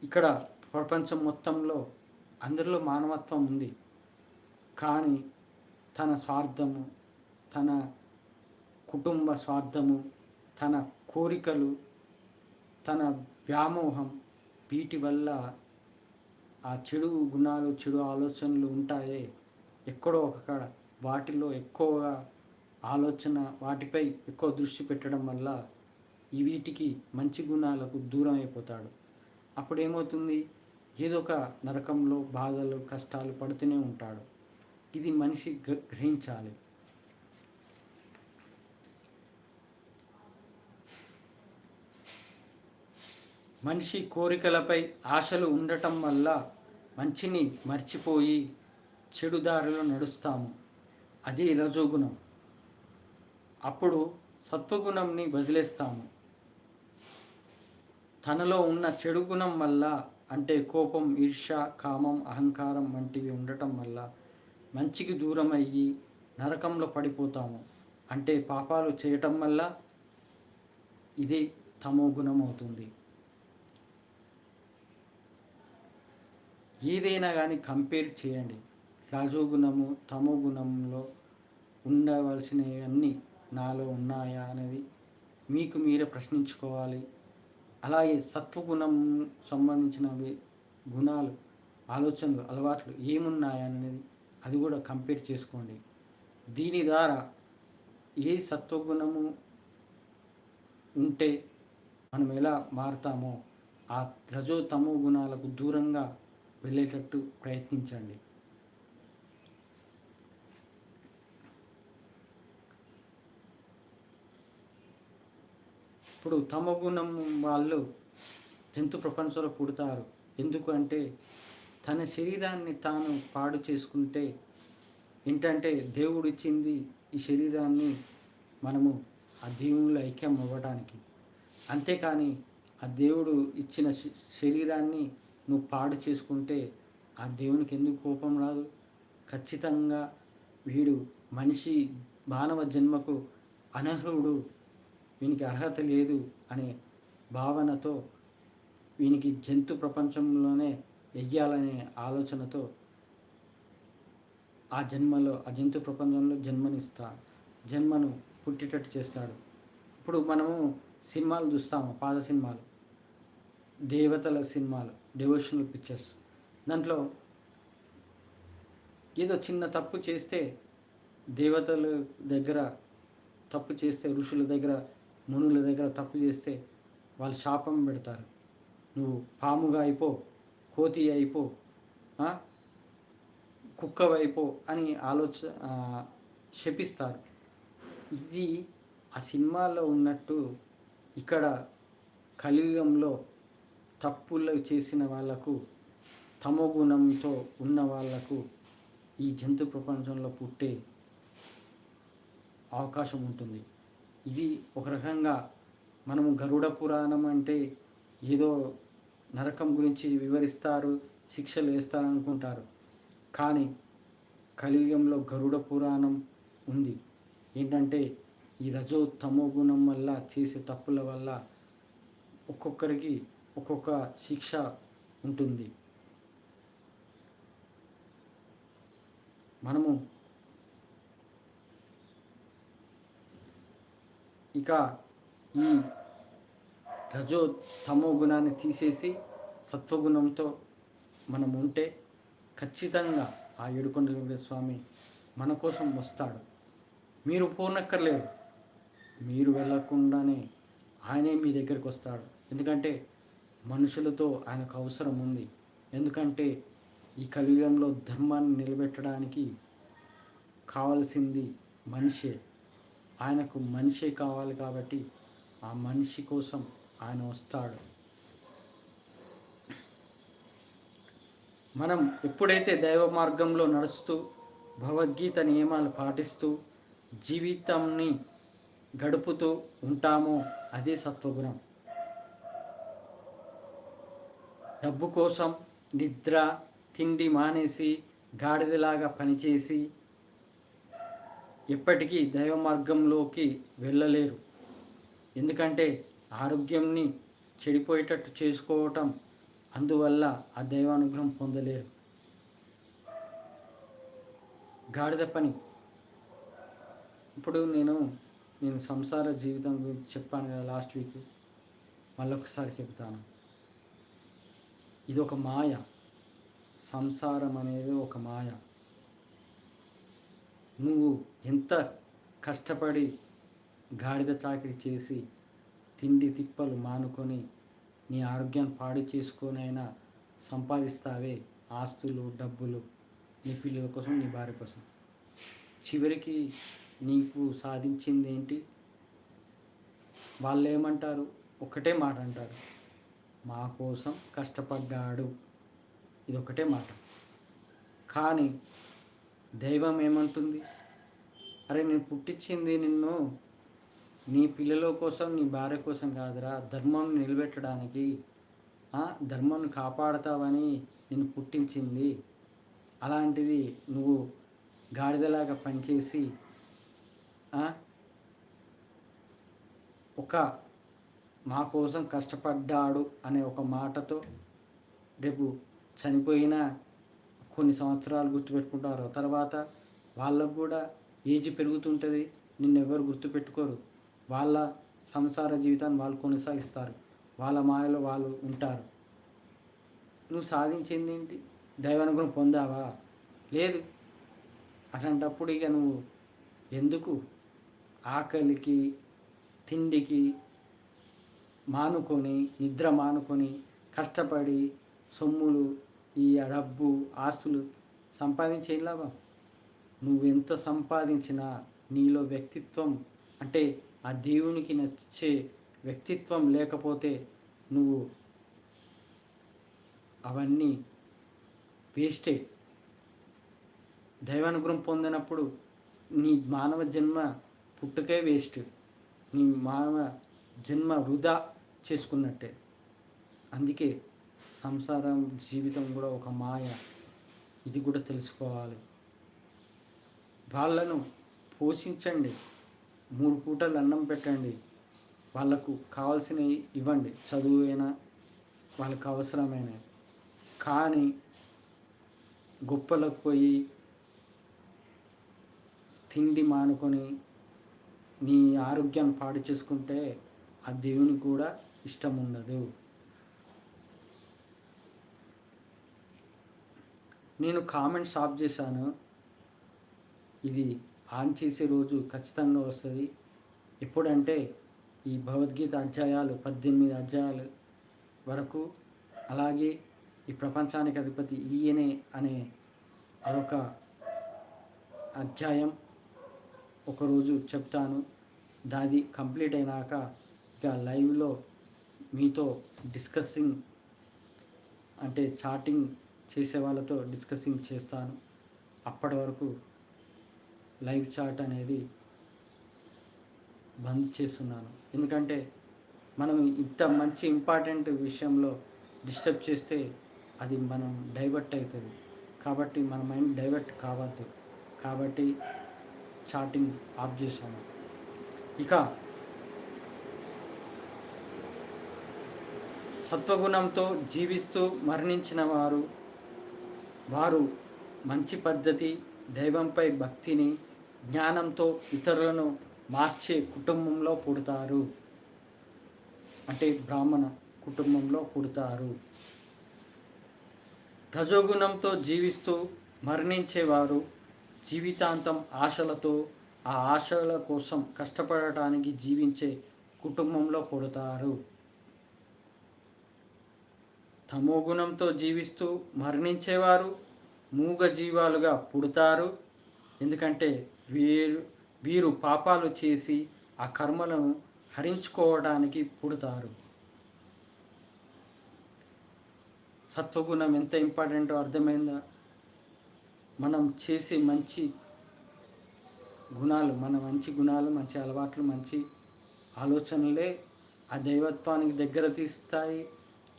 ఇక్కడ ప్రపంచం మొత్తంలో అందరిలో మానవత్వం ఉంది. కానీ తన స్వార్థము, తన కుటుంబ స్వార్థము, తన కోరికలు, తన వ్యామోహం, వీటి వల్ల ఆ చెడు గుణాలు, చెడు ఆలోచనలు ఉంటాయే ఎక్కడో ఒకక్కడ, వాటిలో ఎక్కువగా ఆలోచన, వాటిపై ఎక్కువ దృష్టి పెట్టడం వల్ల ఈ వీటికి మంచి గుణాలకు దూరం అయిపోతాడు. అప్పుడు ఏమవుతుంది, ఏదో ఒక నరకంలో బాధలు, కష్టాలు పడుతూనే ఉంటాడు. ఇది మనిషి గ్రహించాలి. మనిషి కోరికలపై ఆశలు ఉండటం వల్ల మంచిని మర్చిపోయి చెడు దారిలో నడుస్తాము. అది రజోగుణం. అప్పుడు సత్వగుణంని వదిలేస్తాము. తనలో ఉన్న చెడు గుణం వల్ల, అంటే కోపం, ఈర్ష్య, కామం, అహంకారం వంటివి ఉండటం వల్ల మంచికి దూరం అయ్యి నరకంలో పడిపోతాము. అంటే పాపాలు చేయటం వల్ల ఇది తమో గుణం అవుతుంది. ఏదైనా కానీ కంపేర్ చేయండి. రజోగుణము తమో గుణంలో ఉండవలసినవన్నీ నాలో ఉన్నాయా అనేది మీకు మీరే ప్రశ్నించుకోవాలి. అలాగే సత్వగుణం సంబంధించినవి గుణాలు, ఆలోచనలు, అలవాట్లు ఏమున్నాయనేది అది కూడా కంపేర్ చేసుకోండి. దీని ద్వారా ఏ సత్వగుణము ఉంటే మనం ఎలా మారుతామో ఆ రజో తమో గుణాలకు దూరంగా వెళ్ళేటట్టు ప్రయత్నించండి. ఇప్పుడు తమో గుణం వాళ్ళు జంతు ప్రపంచంలో పుడతారు. ఎందుకంటే తన శరీరాన్ని తాను పాడు చేసుకుంటే ఏంటంటే దేవుడు ఇచ్చింది ఈ శరీరాన్ని మనము ఆ దేవునిలో ఐక్యం అవ్వడానికి. అంతేకాని ఆ దేవుడు ఇచ్చిన శరీరాన్ని నువ్వు పాడు చేసుకుంటే ఆ దేవునికి ఎందుకు కోపం రాదు? ఖచ్చితంగా వీడు మనిషి మానవ జన్మకు అనర్హుడు, వీనికి అర్హత లేదు అనే భావనతో వీనికి జంతు ప్రపంచంలోనే ఎయ్యాలనే ఆలోచనతో ఆ జంతు ప్రపంచంలో జన్మను పుట్టేటట్టు చేస్తాడు. ఇప్పుడు మనము సినిమాలు చూస్తాము, పాత సినిమాలు, దేవతల సినిమాలు, డివోషనల్ పిక్చర్స్. దాంట్లో ఏదో చిన్న తప్పు చేస్తే దేవతల దగ్గర తప్పు చేస్తే, ఋషుల దగ్గర, మునుల దగ్గర తప్పు చేస్తే వాళ్ళు శాపం పెడతారు. నువ్వు పాముగా అయిపో, కోతి అయిపో, కుక్కవైపో అని శపిస్తారు. ఇది ఆ సినిమాలో ఉన్నట్టు ఇక్కడ కలియుగంలో తప్పులు చేసిన వాళ్లకు, తమో గుణంతో ఉన్న వాళ్లకు ఈ జంతు ప్రపంచంలో పుట్టే అవకాశం ఉంటుంది. ఇది ఒక రకంగా మనము గరుడ పురాణం అంటే ఏదో నరకం గురించి వివరిస్తారు, శిక్షలు వేస్తారు అనుకుంటారు. కానీ కలియుగంలో గరుడ పురాణం ఉంది. ఏంటంటే ఈ రజో తమో గుణం వల్ల చేసే తప్పుల వల్ల ఒక్కొక్కరికి ఒక్కొక్క శిక్ష ఉంటుంది. మనము ఇక ఈ రజో తమో గుణాన్ని తీసేసి సత్వగుణంతో మనం ఉంటే ఖచ్చితంగా ఆ ఏడుకొండల వెంకటేశ్వర స్వామి మన కోసం వస్తాడు. మీరు పోనక్కర్లేదు, మీరు వెళ్ళకుండానే ఆయనే మీ దగ్గరికి వస్తాడు. ఎందుకంటే మనుషులతో ఆయనకు అవసరం ఉంది. ఎందుకంటే ఈ కలియుగంలో ధర్మాన్ని నిలబెట్టడానికి కావాల్సింది మనిషే. ఆయనకు మనిషే కావాలి. కాబట్టి ఆ మనిషి కోసం ఆయన వస్తాడు. మనం ఎప్పుడైతే దైవ మార్గంలో నడుస్తూ భగవద్గీత నియమాలు పాటిస్తూ జీవితాన్ని గడుపుతూ ఉంటామో అదే సత్వగుణం. డబ్బు కోసం నిద్ర, తిండి మానేసి గాడిదలాగా పనిచేసి ఎప్పటికీ దైవ మార్గంలోకి వెళ్ళలేరు. ఎందుకంటే ఆరోగ్యంని చెడిపోయేటట్టు చేసుకోవటం, అందువల్ల ఆ దైవానుగ్రహం పొందలేరు. గాడిద పని. ఇప్పుడు నేను సంసార జీవితం గురించి చెప్పాను కదా లాస్ట్ వీక్, మళ్ళొకసారి చెప్తాను. ఇది ఒక మాయ. సంసారం అనేది ఒక మాయ. నువ్వు ఎంత కష్టపడి గాడిద చాకిరి చేసి తిండి తిప్పలు మానుకొని నీ ఆరోగ్యాన్ని పాడు చేసుకొనైనా సంపాదిస్తావే ఆస్తులు, డబ్బులు, నీ పిల్లల కోసం, నీ భార్య కోసం. చివరికి నీకు సాధించింది ఏంటి? వాళ్ళు ఏమంటారు? ఒకటే మాట అంటారు, మా కోసం కష్టపడ్డాడు. ఇదొక్కటే మాట. కానీ దైవం ఏమంటుంది? అరే నేను పుట్టించింది నిన్ను నీ పిల్లల కోసం, నీ భార్య కోసం కాదురా, ధర్మం నిలబెట్టడానికి, ధర్మాన్ని కాపాడతావని నిన్ను పుట్టించింది. అలాంటిది నువ్వు గాడిదలాగా పనిచేసి ఒక మా కోసం కష్టపడ్డాడు అనే ఒక మాటతో రేపు చనిపోయిన కొన్ని సంవత్సరాలు గుర్తుపెట్టుకుంటారు. తర్వాత వాళ్ళకు కూడా ఏజ్ పెరుగుతుంటుంది, నిన్నెవరు గుర్తుపెట్టుకోరు. వాళ్ళ సంసార జీవితాన్ని వాళ్ళు కొనసాగిస్తారు, వాళ్ళ మాయలో వాళ్ళు ఉంటారు. నువ్వు సాధించింది ఏంటి? దైవానుగ్రహం పొందావా? లేదు. అట్లాంటప్పుడు ఇక నువ్వు ఎందుకు ఆకలికి తిండికి మానుకొని, నిద్ర మానుకొని, కష్టపడి సొమ్ములు, ఈ డబ్బు, ఆస్తులు సంపాదించే లాభం? నువ్వెంత సంపాదించినా నీలో వ్యక్తిత్వం అంటే ఆ దేవునికి నచ్చే వ్యక్తిత్వం లేకపోతే నువ్వు అవన్నీ వేస్టే. దైవానుగ్రహం పొందినప్పుడు నీ మానవ జన్మ పుట్టుకే వేస్ట్. నీ మానవ జన్మ వృధా చేసుకున్నట్టే. అందుకే సంసారం జీవితం కూడా ఒక మాయ, ఇది కూడా తెలుసుకోవాలి. వాళ్ళను పోషించండి, 3 పూటలు అన్నం పెట్టండి, వాళ్ళకు కావాల్సినవి ఇవ్వండి, చదువు అయినా వాళ్ళకు అవసరమైన. కానీ గొప్పలకు పోయి తిండి మానుకొని నీ ఆరోగ్యాన్ని పాడు చేసుకుంటే ఆ దేవునికి కూడా ఇష్టం ఉండదు. నేను కామెంట్స్ ఆఫ్ చేశాను. ఇది ఆన్ చేసే రోజు ఖచ్చితంగా వస్తుంది. ఎప్పుడంటే ఈ భగవద్గీత అధ్యాయాలు 18 అధ్యాయాలు వరకు, అలాగే ఈ ప్రపంచానికి అధిపతి ఈయనే అనే అదొక అధ్యాయం ఒకరోజు చెప్తాను. దాది కంప్లీట్ అయినాక ఇక లైవ్లో మీతో డిస్కసింగ్ అంటే చాటింగ్ చేసే వాళ్ళతో డిస్కసింగ్ చేస్తాను. అప్పటి వరకు లైవ్ చాట్ అనేది బంద్ చేస్తున్నాను. ఎందుకంటే మనం ఇంత మంచి ఇంపార్టెంట్ విషయంలో డిస్టర్బ్ చేస్తే అది మనం డైవర్ట్ అవుతుంది. కాబట్టి మన మైండ్ డైవర్ట్ కావద్దు. కాబట్టి చాటింగ్ ఆఫ్ చేశాను. ఇక సత్వగుణంతో జీవిస్తూ మరణించిన వారు మంచి పద్ధతి, దైవంపై భక్తిని, జ్ఞానంతో ఇతరులను మార్చే కుటుంబంలో పుడతారు. అంటే బ్రాహ్మణ కుటుంబంలో పుడతారు. రజోగుణంతో జీవిస్తూ మరణించేవారు జీవితాంతం ఆశలతో, ఆ ఆశల కోసం కష్టపడటానికి జీవించే కుటుంబంలో పుడతారు. తమోగుణంతో జీవిస్తూ మరణించేవారు మూగ జీవాలుగా పుడతారు. ఎందుకంటే వీరు పాపాలు చేసి ఆ కర్మలను హరించుకోవడానికి పుడతారు. సత్వగుణం ఎంత ఇంపార్టెంటో అర్థమైందా? మనం చేసే మంచి గుణాలు, మంచి అలవాట్లు, మంచి ఆలోచనలే ఆ దైవత్వానికి దగ్గర తీస్తాయి.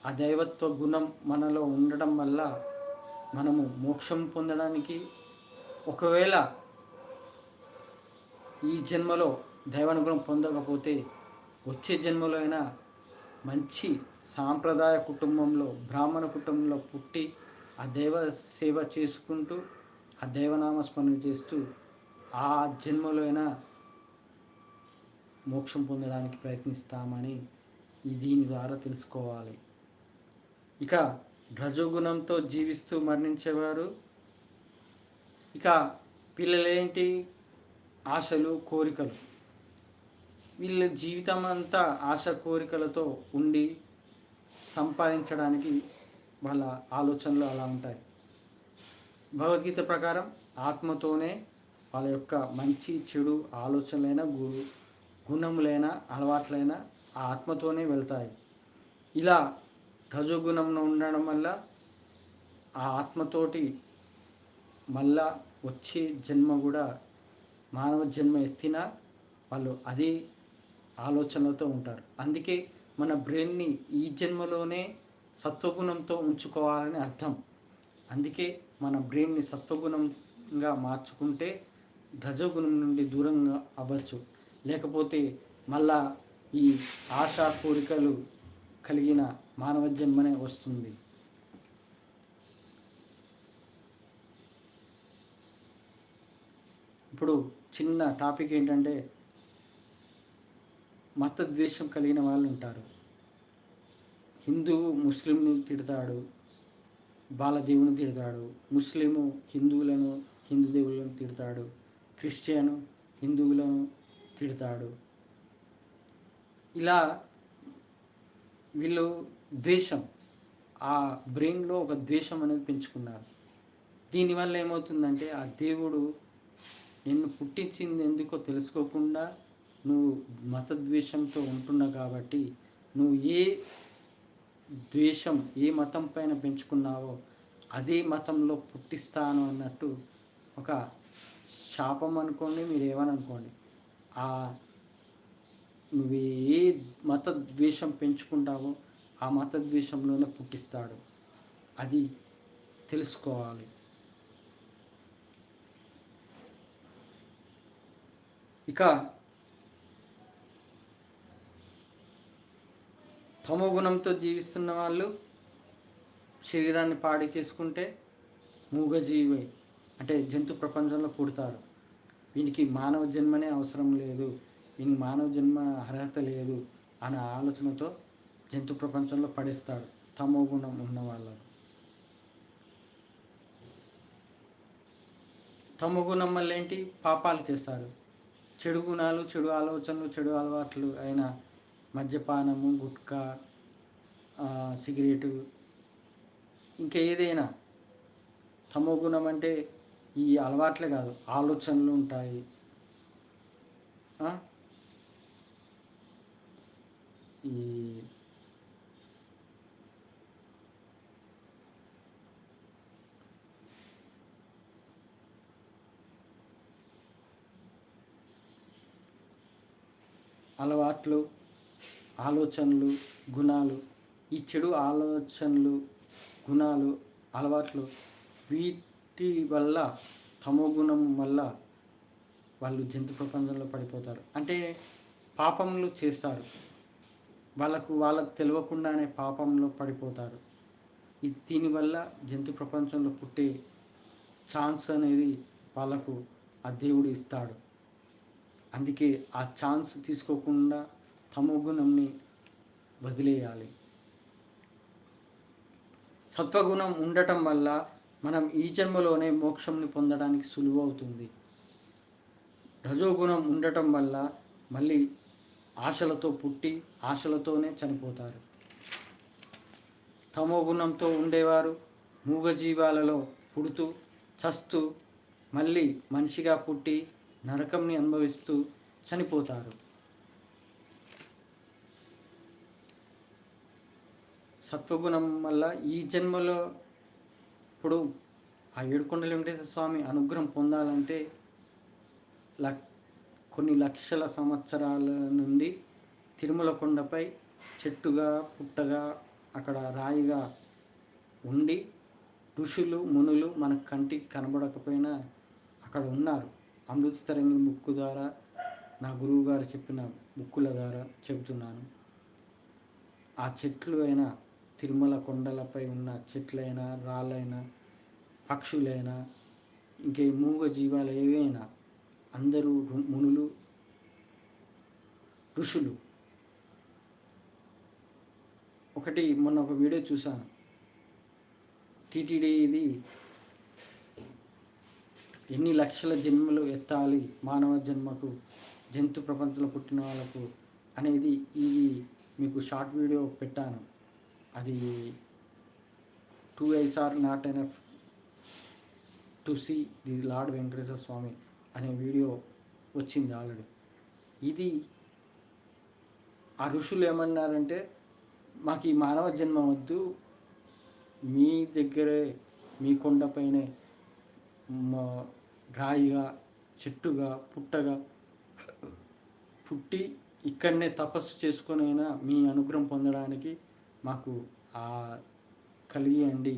ఆ దైవత్వ గుణం మనలో ఉండడం వల్ల మనము మోక్షం పొందడానికి, ఒకవేళ ఈ జన్మలో దైవానుగ్రహం పొందకపోతే వచ్చే జన్మలో అయినా మంచి సాంప్రదాయ కుటుంబంలో, బ్రాహ్మణ కుటుంబంలో పుట్టి ఆ దైవ సేవ చేసుకుంటూ, ఆ దైవనామస్మరణ చేస్తూ ఆ జన్మలో అయినా మోక్షం పొందడానికి ప్రయత్నిస్తామని దీని ద్వారా తెలుసుకోవాలి. ఇక రజోగుణంతో జీవిస్తూ మరణించేవారు, ఇక పిల్లలేంటి? ఆశలు, కోరికలు. వీళ్ళ జీవితం అంతా ఆశ కోరికలతో ఉండి సంపాదించడానికి వాళ్ళ ఆలోచనలు అలా ఉంటాయి. భగవద్గీత ప్రకారం ఆత్మతోనే వాళ్ళ యొక్క మంచి చెడు ఆలోచనలైన గుణములైన అలవాట్లైన ఆ ఆత్మతోనే వెళ్తాయి. ఇలా రజోగుణంలో ఉండడం వల్ల ఆ ఆత్మతోటి మళ్ళా వచ్చే జన్మ కూడా మానవ జన్మ ఎత్తినా వాళ్ళు అదే ఆలోచనలతో ఉంటారు. అందుకే మన బ్రెయిన్ని ఈ జన్మలోనే సత్వగుణంతో ఉంచుకోవాలని అర్థం. అందుకే మన బ్రెయిన్ని సత్వగుణంగా మార్చుకుంటే రజోగుణం నుండి దూరంగా అవ్వచ్చు. లేకపోతే మళ్ళా ఈ ఆశా కోరికలు కలిగిన మానవ జన్మనే వస్తుంది. ఇప్పుడు చిన్న టాపిక్ ఏంటంటే, మత ద్వేషం కలిగిన వాళ్ళు ఉంటారు. హిందువు ముస్లింని తిడతాడు, వాళ్ళ దేవుని తిడతాడు. ముస్లిము హిందువులను, హిందూ దేవుళ్ళను తిడతాడు. క్రిస్టియను హిందువులను తిడతాడు. ఇలా వీళ్ళు ద్వేషం, ఆ బ్రెయిన్లో ఒక ద్వేషం అనేది పెంచుకున్నారు. దీనివల్ల ఏమవుతుందంటే, ఆ దేవుడు నిన్ను పుట్టించింది ఎందుకో తెలుసుకోకుండా నువ్వు మత ద్వేషంతో ఉంటున్నావు కాబట్టి, నువ్వు ఏ ద్వేషం ఏ మతం పైన పెంచుకున్నావో అదే మతంలో పుట్టిస్తాను అన్నట్టు ఒక శాపం అనుకోండి, మీరు ఏమనుకోండి. నువ్వు ఏ మత ద్వేషం పెంచుకుంటావో ఆ మత ద్వేషంలోనే పుట్టిస్తాడు. అది తెలుసుకోవాలి. ఇక తమోగుణంతో జీవిస్తున్న వాళ్ళు శరీరాన్ని పాడి చేసుకుంటే మూగజీవి అంటే జంతు ప్రపంచంలో పుడతారు. వీనికి మానవ జన్మనే అవసరం లేదు, వీనికి మానవ జన్మ అర్హత లేదు అనే ఆలోచనతో జంతు ప్రపంచంలో పడేస్తాడు తమోగుణం ఉన్న వాళ్ళు. తమోగుణం వల్ల ఏంటి? పాపాలు చేస్తారు. చెడు గుణాలు, చెడు ఆలోచనలు, చెడు అలవాట్లు అయిన మద్యపానము, గుట్కా, సిగరెటు, ఇంకా ఏదైనా. తమోగుణం అంటే ఈ అలవాట్లే కాదు, ఆలోచనలు ఉంటాయి. ఈ అలవాట్లు, ఆలోచనలు, గుణాలు, ఈ చెడు ఆలోచనలు, గుణాలు, అలవాట్లు, వీటి వల్ల తమోగుణం వల్ల వాళ్ళు జంతు ప్రపంచంలో పడిపోతారు. అంటే పాపములు చేస్తారు, వాళ్ళకు తెలియకుండానే పాపంలో పడిపోతారు. దీనివల్ల జంతు ప్రపంచంలో పుట్టే ఛాన్స్ అనేది వాళ్ళకు ఆ దేవుడు ఇస్తాడు. అందుకే ఆ ఛాన్స్ తీసుకోకుండా తమోగుణంని వదిలేయాలి. సత్వగుణం ఉండటం వల్ల మనం ఈ జన్మలోనే మోక్షంని పొందడానికి సులువు అవుతుంది. రజోగుణం ఉండటం వల్ల మళ్ళీ ఆశలతో పుట్టి ఆశలతోనే చనిపోతారు. తమోగుణంతో ఉండేవారు మూగజీవాలలో పుడుతూ చస్తూ మళ్ళీ మనిషిగా పుట్టి నరకంని అనుభవిస్తూ చనిపోతారు. సత్వగుణం వల్ల ఈ జన్మలో ఇప్పుడు ఆ ఏడుకొండల వెంకటేశ్వర స్వామి అనుగ్రహం పొందాలంటే కొన్ని లక్షల సంవత్సరాల నుండి తిరుమల కొండపై చెట్టుగా పుట్టగా అక్కడ రాయిగా ఉండి ఋషులు మునులు మన కంటికి కనబడకపోయినా అక్కడ ఉన్నారు. అమృత తరంగిణి బుక్కు ద్వారా నా గురువు గారు చెప్పిన బుక్కుల ద్వారా చెబుతున్నాను. ఆ చెట్లు అయినా, తిరుమల కొండలపై ఉన్న చెట్లైనా, రాళ్ళైనా, పక్షులైనా, ఇంకే మూగ జీవాలు ఏవైనా అందరూ మునులు, ఋషులు. మొన్న ఒక వీడియో చూశాను. టీటీడీది ఎన్ని లక్షల జన్మలు ఎత్తాలి మానవ జన్మకు జంతు ప్రపంచంలో పుట్టిన వాళ్ళకు అనేది ఇది మీకు షార్ట్ వీడియో పెట్టాను. అది 2 eyes are not enough to see the lord Venkateswara Swamy అనే వీడియో వచ్చింది ఆల్రెడీ. ఇది ఆ ఋషులు ఏమన్నారంటే మాకు ఈ మానవ జన్మ వద్దు, మీ దగ్గరే మీ కొండపైనే రాయిగా, చెట్టుగా, పుట్టగా పుట్టి ఇక్కడనే తపస్సు చేసుకొనైనా మీ అనుగ్రహం పొందడానికి మాకు ఆ కలిగియండి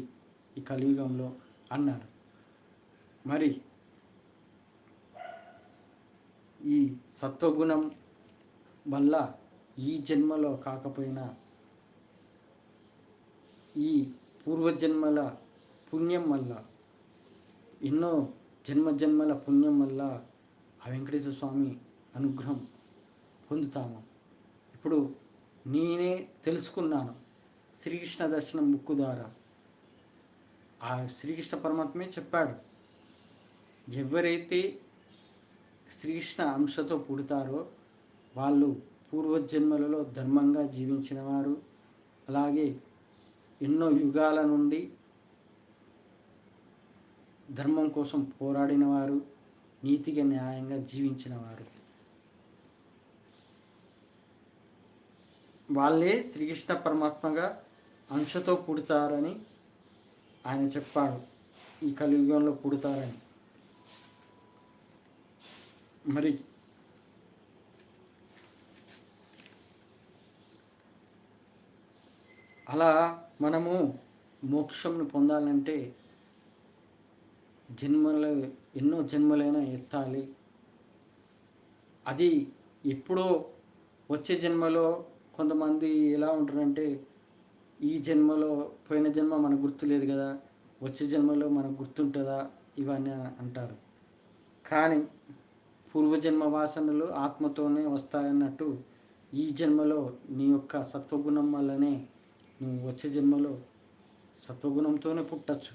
ఈ కలియుగంలో అన్నారు. మరి ఈ సత్వగుణం వల్ల ఈ జన్మలో కాకపోయినా ఈ పూర్వజన్మల పుణ్యం వల్ల, ఎన్నో జన్మల పుణ్యం వల్ల ఆ వెంకటేశ్వర స్వామి అనుగ్రహం పొందుతాము. ఇప్పుడు నేనే తెలుసుకున్నాను శ్రీకృష్ణ దర్శనం బుక్కు ద్వారా. ఆ శ్రీకృష్ణ పరమాత్మే చెప్పాడు, ఎవరైతే శ్రీకృష్ణ అంశతో పుడతారో వాళ్ళు పూర్వజన్మలలో ధర్మంగా జీవించిన వారు, అలాగే ఎన్నో యుగాల నుండి ధర్మం కోసం పోరాడిన వారు, నీతిగా న్యాయంగా జీవించిన వారు, వాళ్ళే శ్రీకృష్ణ పరమాత్మగా అంశతో పుడతారని ఆయన చెప్పాడు, ఈ కలియుగంలో పుడతారని. మరి అలా మనము మోక్షంను పొందాలంటే ఎన్నో జన్మలైనా ఎత్తాలి. అది ఎప్పుడో వచ్చే జన్మలో కొంతమంది ఎలా ఉంటారంటే, ఈ జన్మలో పోయిన జన్మ మనకు గుర్తులేదు కదా, వచ్చే జన్మలో మనకు గుర్తుంటుందా, ఇవన్నీ అంటారు. కానీ పూర్వజన్మ వాసనలు ఆత్మతోనే వస్తాయన్నట్టు ఈ జన్మలో నీ యొక్క సత్వగుణం వల్లనే నువ్వు వచ్చే జన్మలో సత్వగుణంతోనే పుట్టచ్చు.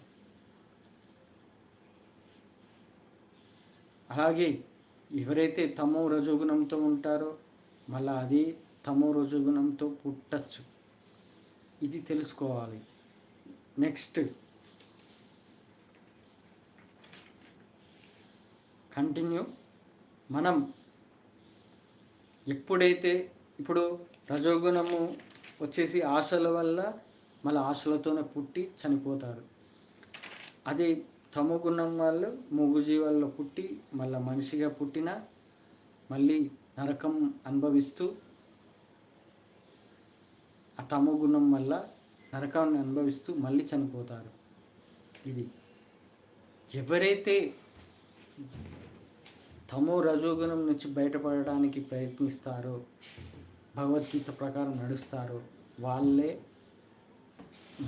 అలాగే ఎవరైతే తమో రజోగుణంతో ఉంటారో మళ్ళీ అది తమో రజోగుణంతో పుట్టచ్చు. ఇది తెలుసుకోవాలి. Next continue. మనం ఎప్పుడైతే ఇప్పుడు రజోగుణము వచ్చేసి ఆశల వల్ల మళ్ళీ ఆశలతోనే పుట్టి చనిపోతారు. అది తమోగుణం వాళ్ళు మూగుజీవాల్లో పుట్టి మళ్ళీ మనిషిగా పుట్టిన మళ్ళీ నరకం అనుభవిస్తూ ఆ తమోగుణం వల్ల నరకాన్ని అనుభవిస్తూ మళ్ళీ చనిపోతారు. ఇది ఎవరైతే తమో రజోగుణం నుంచి బయటపడడానికి ప్రయత్నిస్తారో, భగవద్గీత ప్రకారం నడుస్తారో వాళ్ళే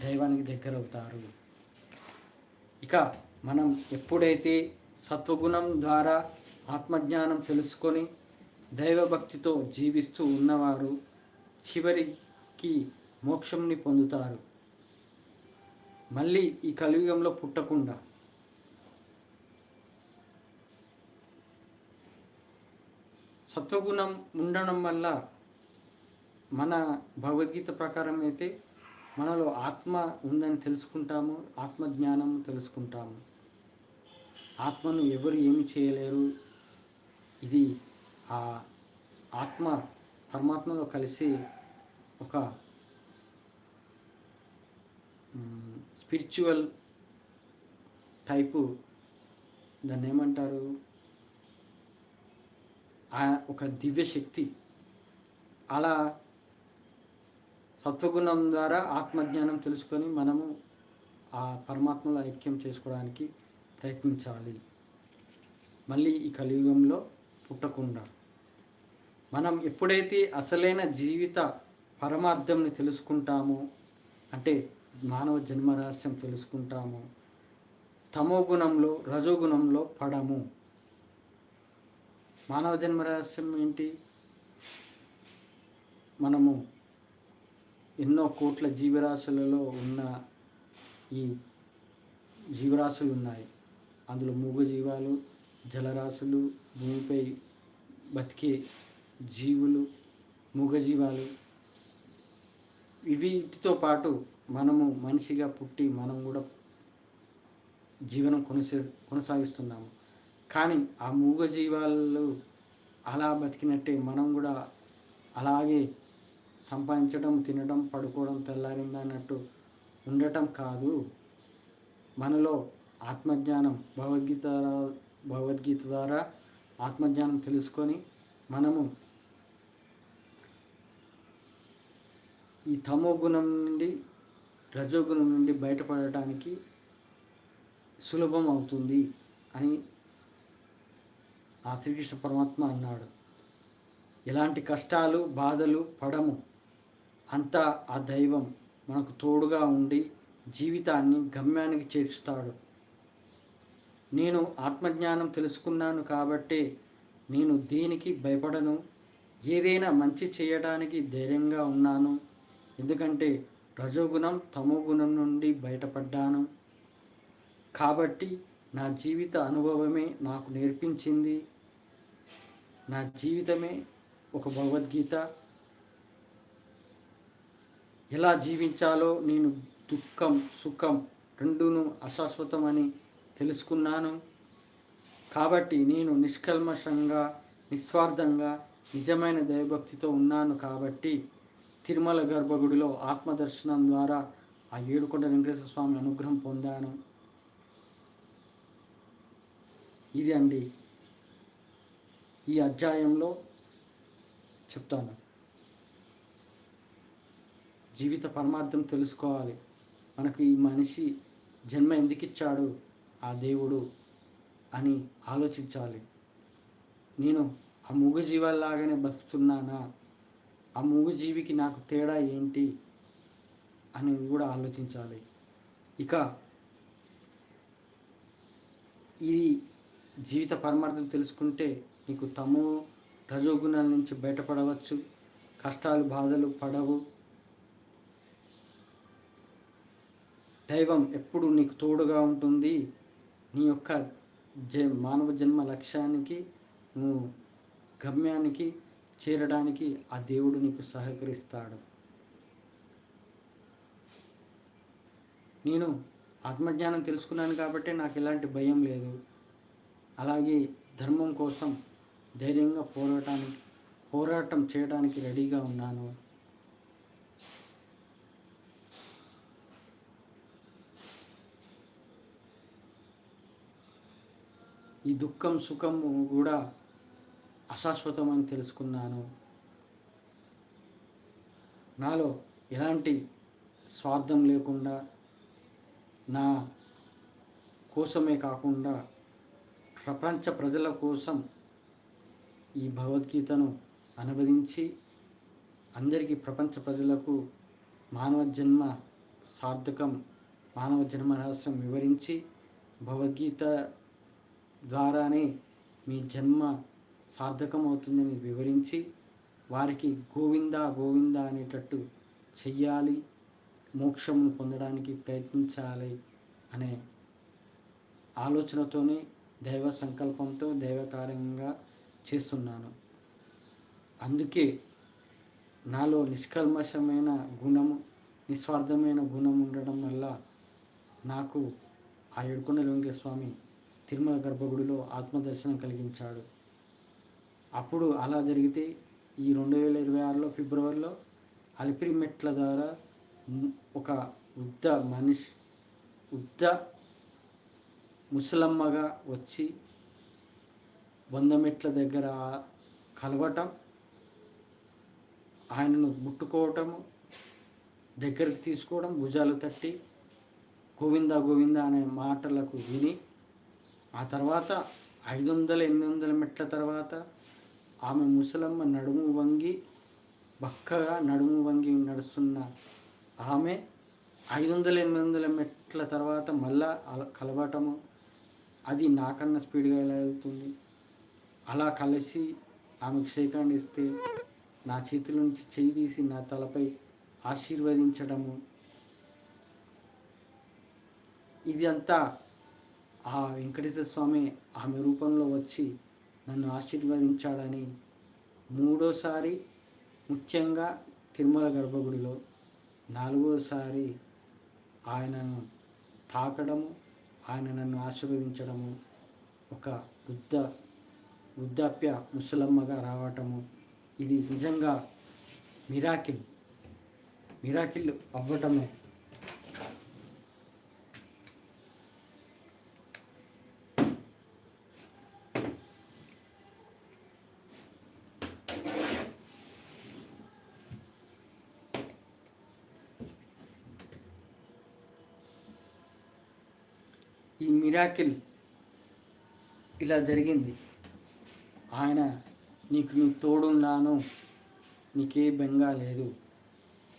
దైవానికి దగ్గర అవుతారు. ఇక మనం ఎప్పుడైతే సత్వగుణం ద్వారా ఆత్మజ్ఞానం తెలుసుకొని దైవభక్తితో జీవిస్తూ ఉన్నవారు చివరికి మోక్షంని పొందుతారు. మళ్ళీ ఈ కలియుగంలో పుట్టకుండా. సత్వగుణం ఉండడం వల్ల మన భగవద్గీత ప్రకారం అయితే మనలో ఆత్మ ఉందని తెలుసుకుంటాము, ఆత్మజ్ఞానం తెలుసుకుంటాము. ఆత్మను ఎవరు ఏమి చేయలేరు. ఇది ఆ ఆత్మ పరమాత్మలో కలిసి ఒక స్పిరిచువల్ టైపు, దాన్ని ఏమంటారు, ఒక దివ్య శక్తి. అలా సత్వగుణం ద్వారా ఆత్మజ్ఞానం తెలుసుకొని మనము ఆ పరమాత్మలో ఐక్యం చేసుకోవడానికి ప్రయత్నించాలి. మళ్ళీ ఈ కలియుగంలో పుట్టకుండా మనం ఎప్పుడైతే అసలైన జీవిత పరమార్థంని తెలుసుకుంటామో, అంటే మానవ జన్మ రహస్యం తెలుసుకుంటామో, తమో గుణంలో రజోగుణంలో పడము. మానవ జన్మ రహస్యం ఏంటి? మనము ఎన్నో కోట్ల జీవరాశులలో ఉన్న ఈ జీవరాశులు ఉన్నాయి. అందులో మూగజీవాలు, జలరాశులు, భూమిపై బతికే జీవులు, మూగజీవాలు, వీటితో పాటు మనము మనిషిగా పుట్టి మనం కూడా జీవనం కొనసాగిస్తున్నాము. కానీ ఆ మూగజీవాలు అలా బతికినట్టే మనం కూడా అలాగే సంపాదించడం, తినడం, పడుకోవడం, తెల్లారింది అన్నట్టు ఉండటం కాదు. మనలో ఆత్మజ్ఞానం భగవద్గీత ద్వారా ఆత్మజ్ఞానం తెలుసుకొని మనము ఈ తమో గుణం నుండి రజోగుణం నుండి బయటపడటానికి సులభం అవుతుంది అని ఆ శ్రీకృష్ణ పరమాత్మ అన్నాడు. ఎలాంటి కష్టాలు బాధలు పడము, అంతా ఆ దైవం మనకు తోడుగా ఉండి జీవితాన్ని గమ్యానికి చేర్చుతాడు. నేను ఆత్మజ్ఞానం తెలుసుకున్నాను కాబట్టి నేను దేనికి భయపడను, ఏదైనా మంచి చేయడానికి ధైర్యంగా ఉన్నాను. ఎందుకంటే రజోగుణం తమోగుణం నుండి బయటపడ్డాను కాబట్టి నా జీవిత అనుభవమే నాకు నేర్పించింది. నా జీవితమే ఒక భగవద్గీత. ఎలా జీవించాలో నేను దుఃఖం సుఖం రెండును అశాశ్వతమని తెలుసుకున్నాను. కాబట్టి నేను నిష్కల్మషంగా నిస్వార్థంగా నిజమైన దైవభక్తితో ఉన్నాను. కాబట్టి తిరుమల గర్భగుడిలో ఆత్మదర్శనం ద్వారా ఆ ఏడుకొండ వెంకటేశ్వర స్వామి అనుగ్రహం పొందాను. ఇది అండి ఈ అధ్యాయంలో చెప్తాను. జీవిత పరమార్థం తెలుసుకోవాలి. మనకు ఈ మనిషి జన్మ ఎందుకు ఇచ్చాడు ఆ దేవుడు అని ఆలోచించాలి. నేను ఆ మూగజీవాల్లాగానే బతుకుతున్నానా, ఆ మూగజీవికి నాకు తేడా ఏంటి అనేది కూడా ఆలోచించాలి. ఇక ఈ జీవిత పరమార్థం తెలుసుకుంటే నీకు తమో రజోగుణాల నుంచి బయటపడవచ్చు, కష్టాలు బాధలు పడవు. దైవం ఎప్పుడు నీకు తోడుగా ఉంటుంది. నీ యొక్క మానవ జన్మ లక్ష్యానికి నువ్వు గమ్యానికి చేరడానికి ఆ దేవుడు నీకు సహకరిస్తాడు. నేను ఆత్మజ్ఞానం తెలుసుకున్నాను కాబట్టి నాకు ఎలాంటి భయం లేదు. అలాగే ధర్మం కోసం ధైర్యంగా పోరాటం చేయడానికి రెడీగా ఉన్నాను. ఈ దుఃఖం సుఖం కూడా అశాశ్వతమని తెలుసుకున్నాను. నాలో ఎలాంటి స్వార్థం లేకుండా నా కోసమే కాకుండా ప్రపంచ ప్రజల కోసం ఈ భగవద్గీతను అనువదించి అందరికీ ప్రపంచ ప్రజలకు మానవ జన్మ సార్థకం, మానవ జన్మ రహస్యం వివరించి భగవద్గీత ద్వారానే మీ జన్మ సార్థకం అవుతుందని వివరించి వారికి గోవింద గోవింద అనేటట్టు చెయ్యాలి, మోక్షమును పొందడానికి ప్రయత్నించాలి అనే ఆలోచనతోనే దైవ సంకల్పంతో దైవకార్యంగా చేస్తున్నాను. అందుకే నాలో నిష్కల్మషమైన గుణము, నిస్వార్థమైన గుణం ఉండడం వల్ల నాకు ఆ ఏడుకొండ వెంకటేశ్వర స్వామి తిరుమల గర్భగుడిలో ఆత్మదర్శనం కలిగించాడు. అప్పుడు అలా జరిగితే ఈ 2026లో ఫిబ్రవరిలో అలిపిరి మెట్ల ద్వారా ఒక వృద్ధ ముసలమ్మగా వచ్చి 100 మెట్ల దగ్గర కలవటం, ఆయనను ముట్టుకోవటము, దగ్గరికి తీసుకోవడం, భుజాలు తట్టి గోవింద గోవింద అనే మాటలకు విని ఆ తర్వాత 500-800 మెట్ల తర్వాత ఆమె ముసలమ్మ నడుము వంగి బక్కగా నడుము వంగి నడుస్తున్న ఆమె 500-800 మెట్ల తర్వాత మళ్ళా కలవటము, అది నాకన్నా స్పీడ్గా ఎలా వెళ్తుంది. అలా కలిసి ఆమెకు షేక్ హ్యాండ్ ఇస్తే నా చేతుల నుంచి చేయి తీసి నా తలపై ఆశీర్వదించడము, ఇది అంతా ఆ వెంకటేశ్వర స్వామి ఆమె రూపంలో వచ్చి నన్ను ఆశీర్వదించాడని మూడోసారి, ముఖ్యంగా తిరుమల గర్భగుడిలో 4వసారి ఆయనను తాకడము, ఆయన నన్ను ఆశీర్వదించడము, ఒక వృద్ధాప్య ముసలమ్మగా రావటము, ఇది నిజంగా మిరాకిల్. మిరాకిల్ అవ్వటమే. ఈ మిరాకిల్ ఇలా జరిగింది. ఆయన నీకు తోడున్నాను, నీకే బెంగా లేదు,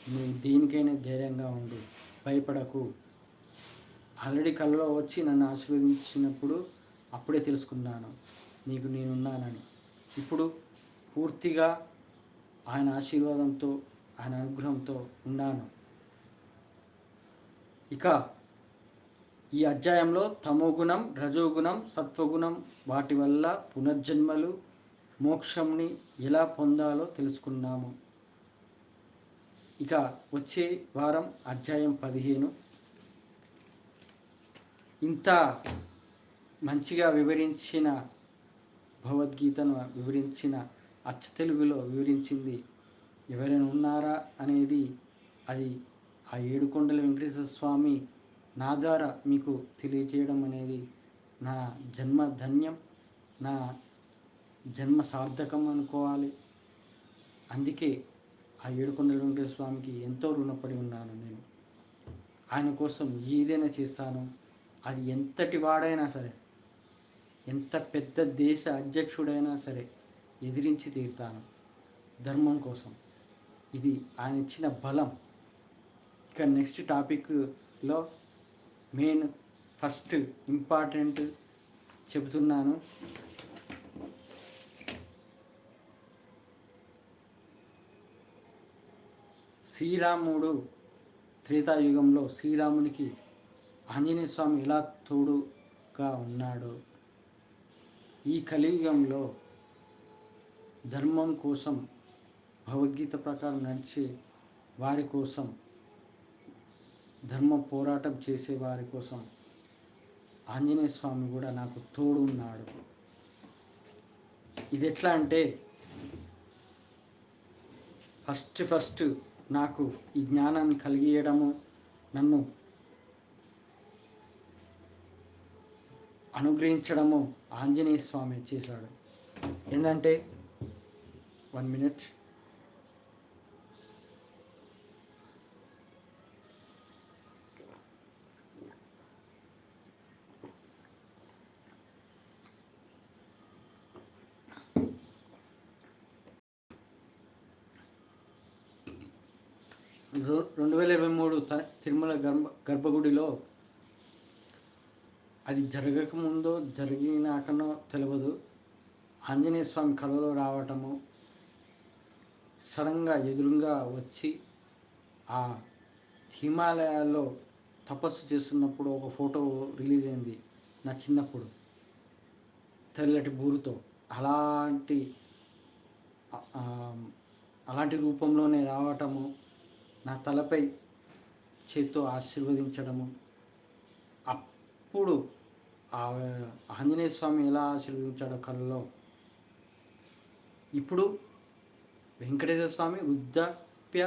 నువ్వు దేనికైనా ధైర్యంగా ఉండు, భయపడకు. ఆల్రెడీ కళ్ళలో వచ్చి నన్ను ఆశీర్వదించినప్పుడు అప్పుడే తెలుసుకున్నాను నీకు నేనున్నానని. ఇప్పుడు పూర్తిగా ఆయన ఆశీర్వాదంతో, ఆయన అనుగ్రహంతో ఉన్నాను. ఇక ఈ అధ్యాయంలో తమోగుణం, రజోగుణం, సత్వగుణం వాటి వల్ల పునర్జన్మలు, మోక్షంని ఎలా పొందాలో తెలుసుకున్నాము. ఇక వచ్చే వారం అధ్యాయం 15. ఇంత మంచిగా వివరించిన భగవద్గీతను వివరించిన అచ్చ తెలుగులో వివరించింది ఎవరైనా ఉన్నారా అనేది, అది ఆ ఏడుకొండల వెంకటేశ్వర స్వామి నా ద్వారా మీకు తెలియజేయడం అనేది నా జన్మ ధన్యం, నా జన్మ సార్థకం అనుకోవాలి. అందుకే ఆ ఏడుకొండల వెంకటేశ్వర స్వామికి ఎంతో రుణపడి ఉన్నాను నేను. ఆయన కోసం ఏదైనా చేస్తాను. అది ఎంతటి వాడైనా సరే, ఎంత పెద్ద దేశ అధ్యక్షుడైనా సరే ఎదిరించి తీరుతాను ధర్మం కోసం. ఇది ఆయన ఇచ్చిన బలం. ఇక నెక్స్ట్ టాపిక్లో మెయిన్ ఫస్ట్ ఇంపార్టెంట్ చెబుతున్నాను. శ్రీరాముడు త్రేతాయుగంలో శ్రీరామునికి ఆంజనేయ స్వామి ఎలా తోడుగా ఉన్నాడో, ఈ కలియుగంలో ధర్మం కోసం భగవద్గీత ప్రకారం నడిచే వారి కోసం, ధర్మ పోరాటం చేసే వారి కోసం ఆంజనేయ స్వామి కూడా నాకు తోడు ఉన్నాడు. ఇది ఎట్లా అంటే, ఫస్ట్ నాకు ఈ జ్ఞానాన్ని కలిగియడము, నన్ను అనుగ్రహించడము ఆంజనేయ స్వామి చేశాడు. ఏంటంటే 1 minute. రో 2023 తిరుమల గర్భగుడిలో అది జరగకముందో జరిగినాకనో తెలియదు, ఆంజనేయ స్వామి కలలో రావటము, సడన్గా ఎదురుగా వచ్చి ఆ హిమాలయాల్లో తపస్సు చేస్తున్నప్పుడు ఒక ఫోటో రిలీజ్ అయింది నా చిన్నప్పుడు, తెల్లటి బూరుతో. అలాంటి రూపంలోనే రావటము, నా తలపై చేత్తో ఆశీర్వదించడము. అప్పుడు ఆ ఆంజనేయ స్వామి ఎలా ఆశీర్వదించాడో కళ్ళలో, ఇప్పుడు వెంకటేశ్వర స్వామి వృద్ధాప్య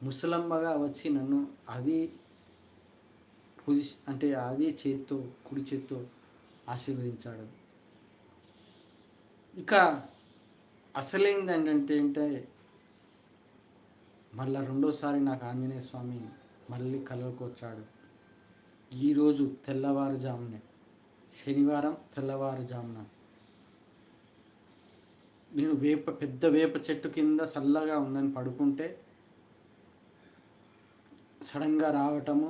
ముసలమ్మగా వచ్చి నన్ను అది అంటే అదే చేత్తో, కుడి చేత్తో ఆశీర్వదించాడు. ఇక అసలైంది ఏంటంటే, మళ్ళీ రెండోసారి నాకు ఆంజనేయ స్వామి మళ్ళీ కలలోకి వచ్చాడు. ఈరోజు తెల్లవారుజామునే, శనివారం తెల్లవారుజామున, నేను పెద్ద వేప చెట్టు కింద చల్లగా ఉందని పడుకుంటే సడన్గా రావటము,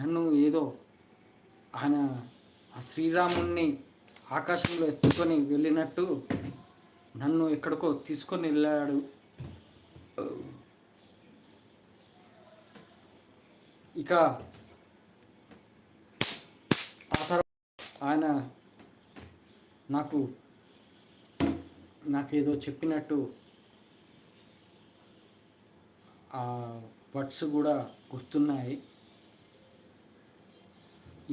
నన్ను ఏదో ఆయన ఆ శ్రీరాముణ్ణి ఆకాశంలో ఎత్తుకొని వెళ్ళినట్టు నన్ను ఎక్కడికో తీసుకొని వెళ్ళాడు. ఇక ఆ తర్వాత ఆయన నాకేదో చెప్పినట్టు ఆ వర్డ్స్ కూడా గుర్తున్నాయి.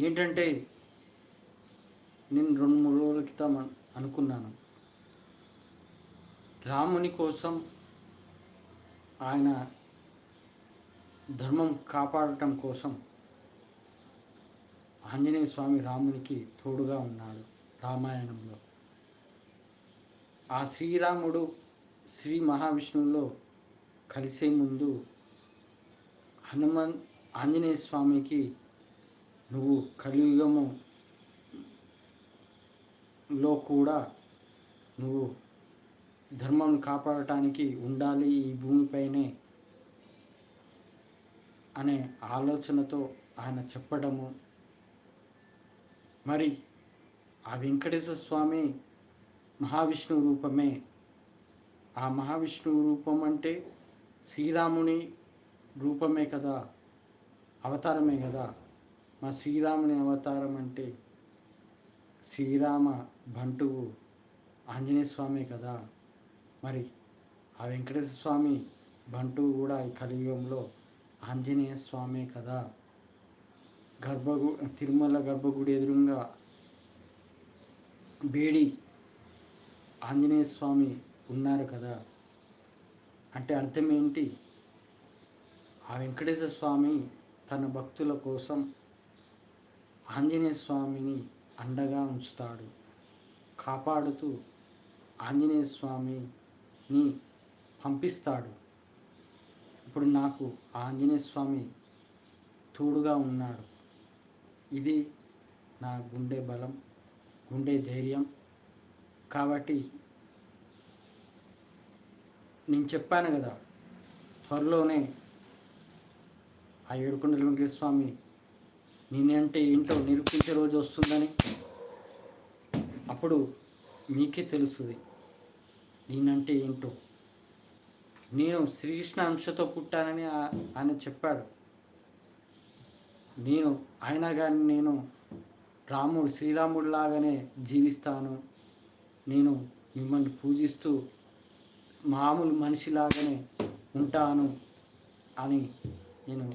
ఏంటంటే, నేను 2-3 రోజుల క్రితం అనుకున్నాను, రాముని కోసం ఆయన ధర్మం కాపాడటం కోసం ఆంజనేయ స్వామి రామునికి తోడుగా ఉన్నాడు రామాయణంలో. ఆ శ్రీరాముడు శ్రీ మహావిష్ణువులో కలిసే ముందు ఆంజనేయ స్వామికి నువ్వు కలియుగములో కూడా నువ్వు ధర్మం కాపాడటానికి ఉండాలి ఈ భూమిపైనే అనే ఆలోచనతో ఆయన చెప్పడము. మరి ఆ వెంకటేశ్వర స్వామి మహావిష్ణువు రూపమే. ఆ మహావిష్ణువు రూపం అంటే శ్రీరాముని రూపమే కదా, అవతారమే కదా. మా శ్రీరాముని అవతారం అంటే శ్రీరామ బంటువు ఆంజనేయ స్వామి కదా. మరి ఆ వెంకటేశ్వర స్వామి బంటువు కూడా ఈ కలియుగంలో ఆంజనేయ స్వామి కదా. తిరుమల గర్భగుడి ఎదురుగా బేడి ఆంజనేయ స్వామి ఉన్నారు కదా. అంటే అర్థం ఏంటి? ఆ వెంకటేశ్వర స్వామి తన భక్తుల కోసం ఆంజనేయ స్వామిని అండగా ఉంచుతాడు, కాపాడుతూ ఆంజనేయ స్వామిని పంపిస్తాడు. ఇప్పుడు నాకు ఆంజనేయ స్వామి తోడుగా ఉన్నాడు. ఇది నా గుండె బలం, గుండె ధైర్యం. కాబట్టి నేను చెప్పాను కదా, త్వరలోనే ఆ ఏడుకొండల వెంకటేశ్వర స్వామి నేనంటే ఏంటో నిరూపించే రోజు వస్తుందని. అప్పుడు మీకే తెలుస్తుంది నేనంటే ఏంటో. నేను శ్రీకృష్ణ అంశతో పుట్టానని ఆయన చెప్పాడు. అయినా కానీ నేను శ్రీరాముడు లాగానే జీవిస్తాను. నేను మిమ్మల్ని పూజిస్తూ మామూలు మనిషిలాగానే ఉంటాను అని నేను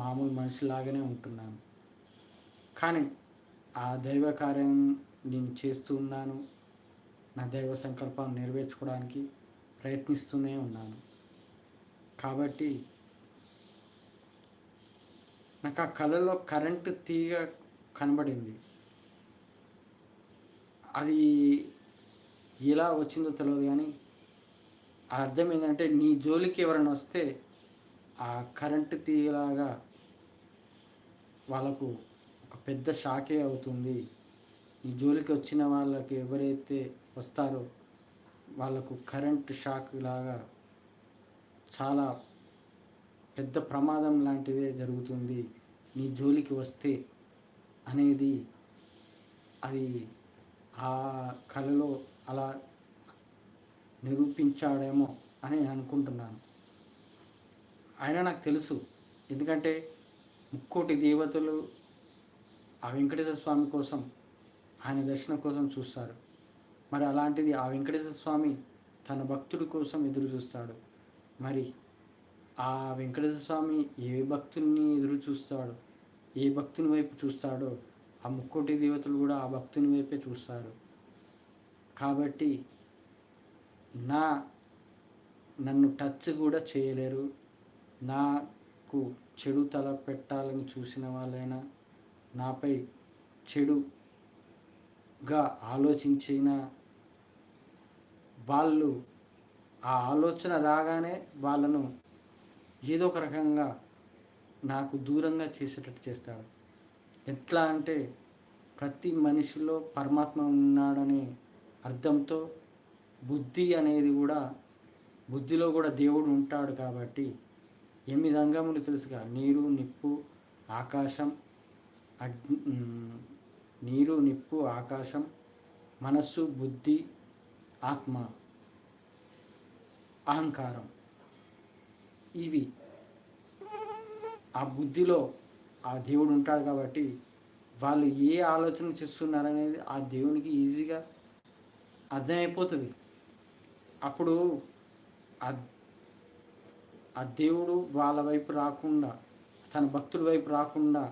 మామూలు మనిషిలాగానే ఉంటున్నాను. కానీ ఆ దైవ కార్యం నేను చేస్తూ ఉన్నాను. నా దైవ సంకల్పాన్ని నెరవేర్చుకోవడానికి ప్రయత్నిస్తూనే ఉన్నాను. కాబట్టి నాకు ఆ కళలో కరెంటు తీగ కనబడింది. అది ఎలా వచ్చిందో తెలియదు, కానీ అర్థం ఏంటంటే నీ జోలికి ఎవరైనా వస్తే ఆ కరెంటు తీగలాగా వాళ్ళకు ఒక పెద్ద షాకే అవుతుంది. ఈ జోలికి వచ్చిన వాళ్ళకి ఎవరైతే వస్తారో వాళ్ళకు కరెంటు షాక్ లాగా చాలా పెద్ద ప్రమాదం లాంటిదే జరుగుతుంది నీ జోలికి వస్తే అనేది అది ఆ కళలో అలా నిరూపించాడేమో అని అనుకుంటున్నాను. అయినా నాకు తెలుసు, ఎందుకంటే ముక్కోటి దేవతలు ఆ వెంకటేశ్వర స్వామి కోసం, ఆయన దర్శనం కోసం చూస్తారు. మరి అలాంటిది ఆ వెంకటేశ్వర స్వామి తన భక్తుడి కోసం ఎదురు చూస్తాడు. మరి ఆ వెంకటేశ్వర స్వామి ఏ భక్తుని ఎదురు చూస్తాడో, ఏ భక్తుని వైపు చూస్తాడో ఆ ముక్కోటి దేవతలు కూడా ఆ భక్తుని వైపే చూస్తారు. కాబట్టి నన్ను టచ్ కూడా చేయలేరు. నాకు చెడు తల పెట్టాలని చూసిన వాళ్ళైనా, నాపై చెడుగా ఆలోచించిన వాళ్ళు ఆ ఆలోచన రాగానే వాళ్ళను ఏదో ఒక రకంగా నాకు దూరంగా చేసేటట్టు చేస్తాడు. ఎట్లా అంటే ప్రతి మనిషిలో పరమాత్మ ఉన్నాడనే అర్థంతో బుద్ధిలో కూడా దేవుడు ఉంటాడు. కాబట్టి 8 అంగములు తెలుసుగా, నీరు, నిప్పు, ఆకాశం, మనస్సు, బుద్ధి, ఆత్మ, అహంకారం. ఇవి ఆ బుద్ధిలో ఆ దేవుడు ఉంటాడు. కాబట్టి వాళ్ళు ఏ ఆలోచన చేస్తున్నారనేది ఆ దేవునికి ఈజీగా అర్థమైపోతుంది. అప్పుడు ఆ దేవుడు వాళ్ళ వైపు రాకుండా, తన భక్తుల వైపు రాకుండా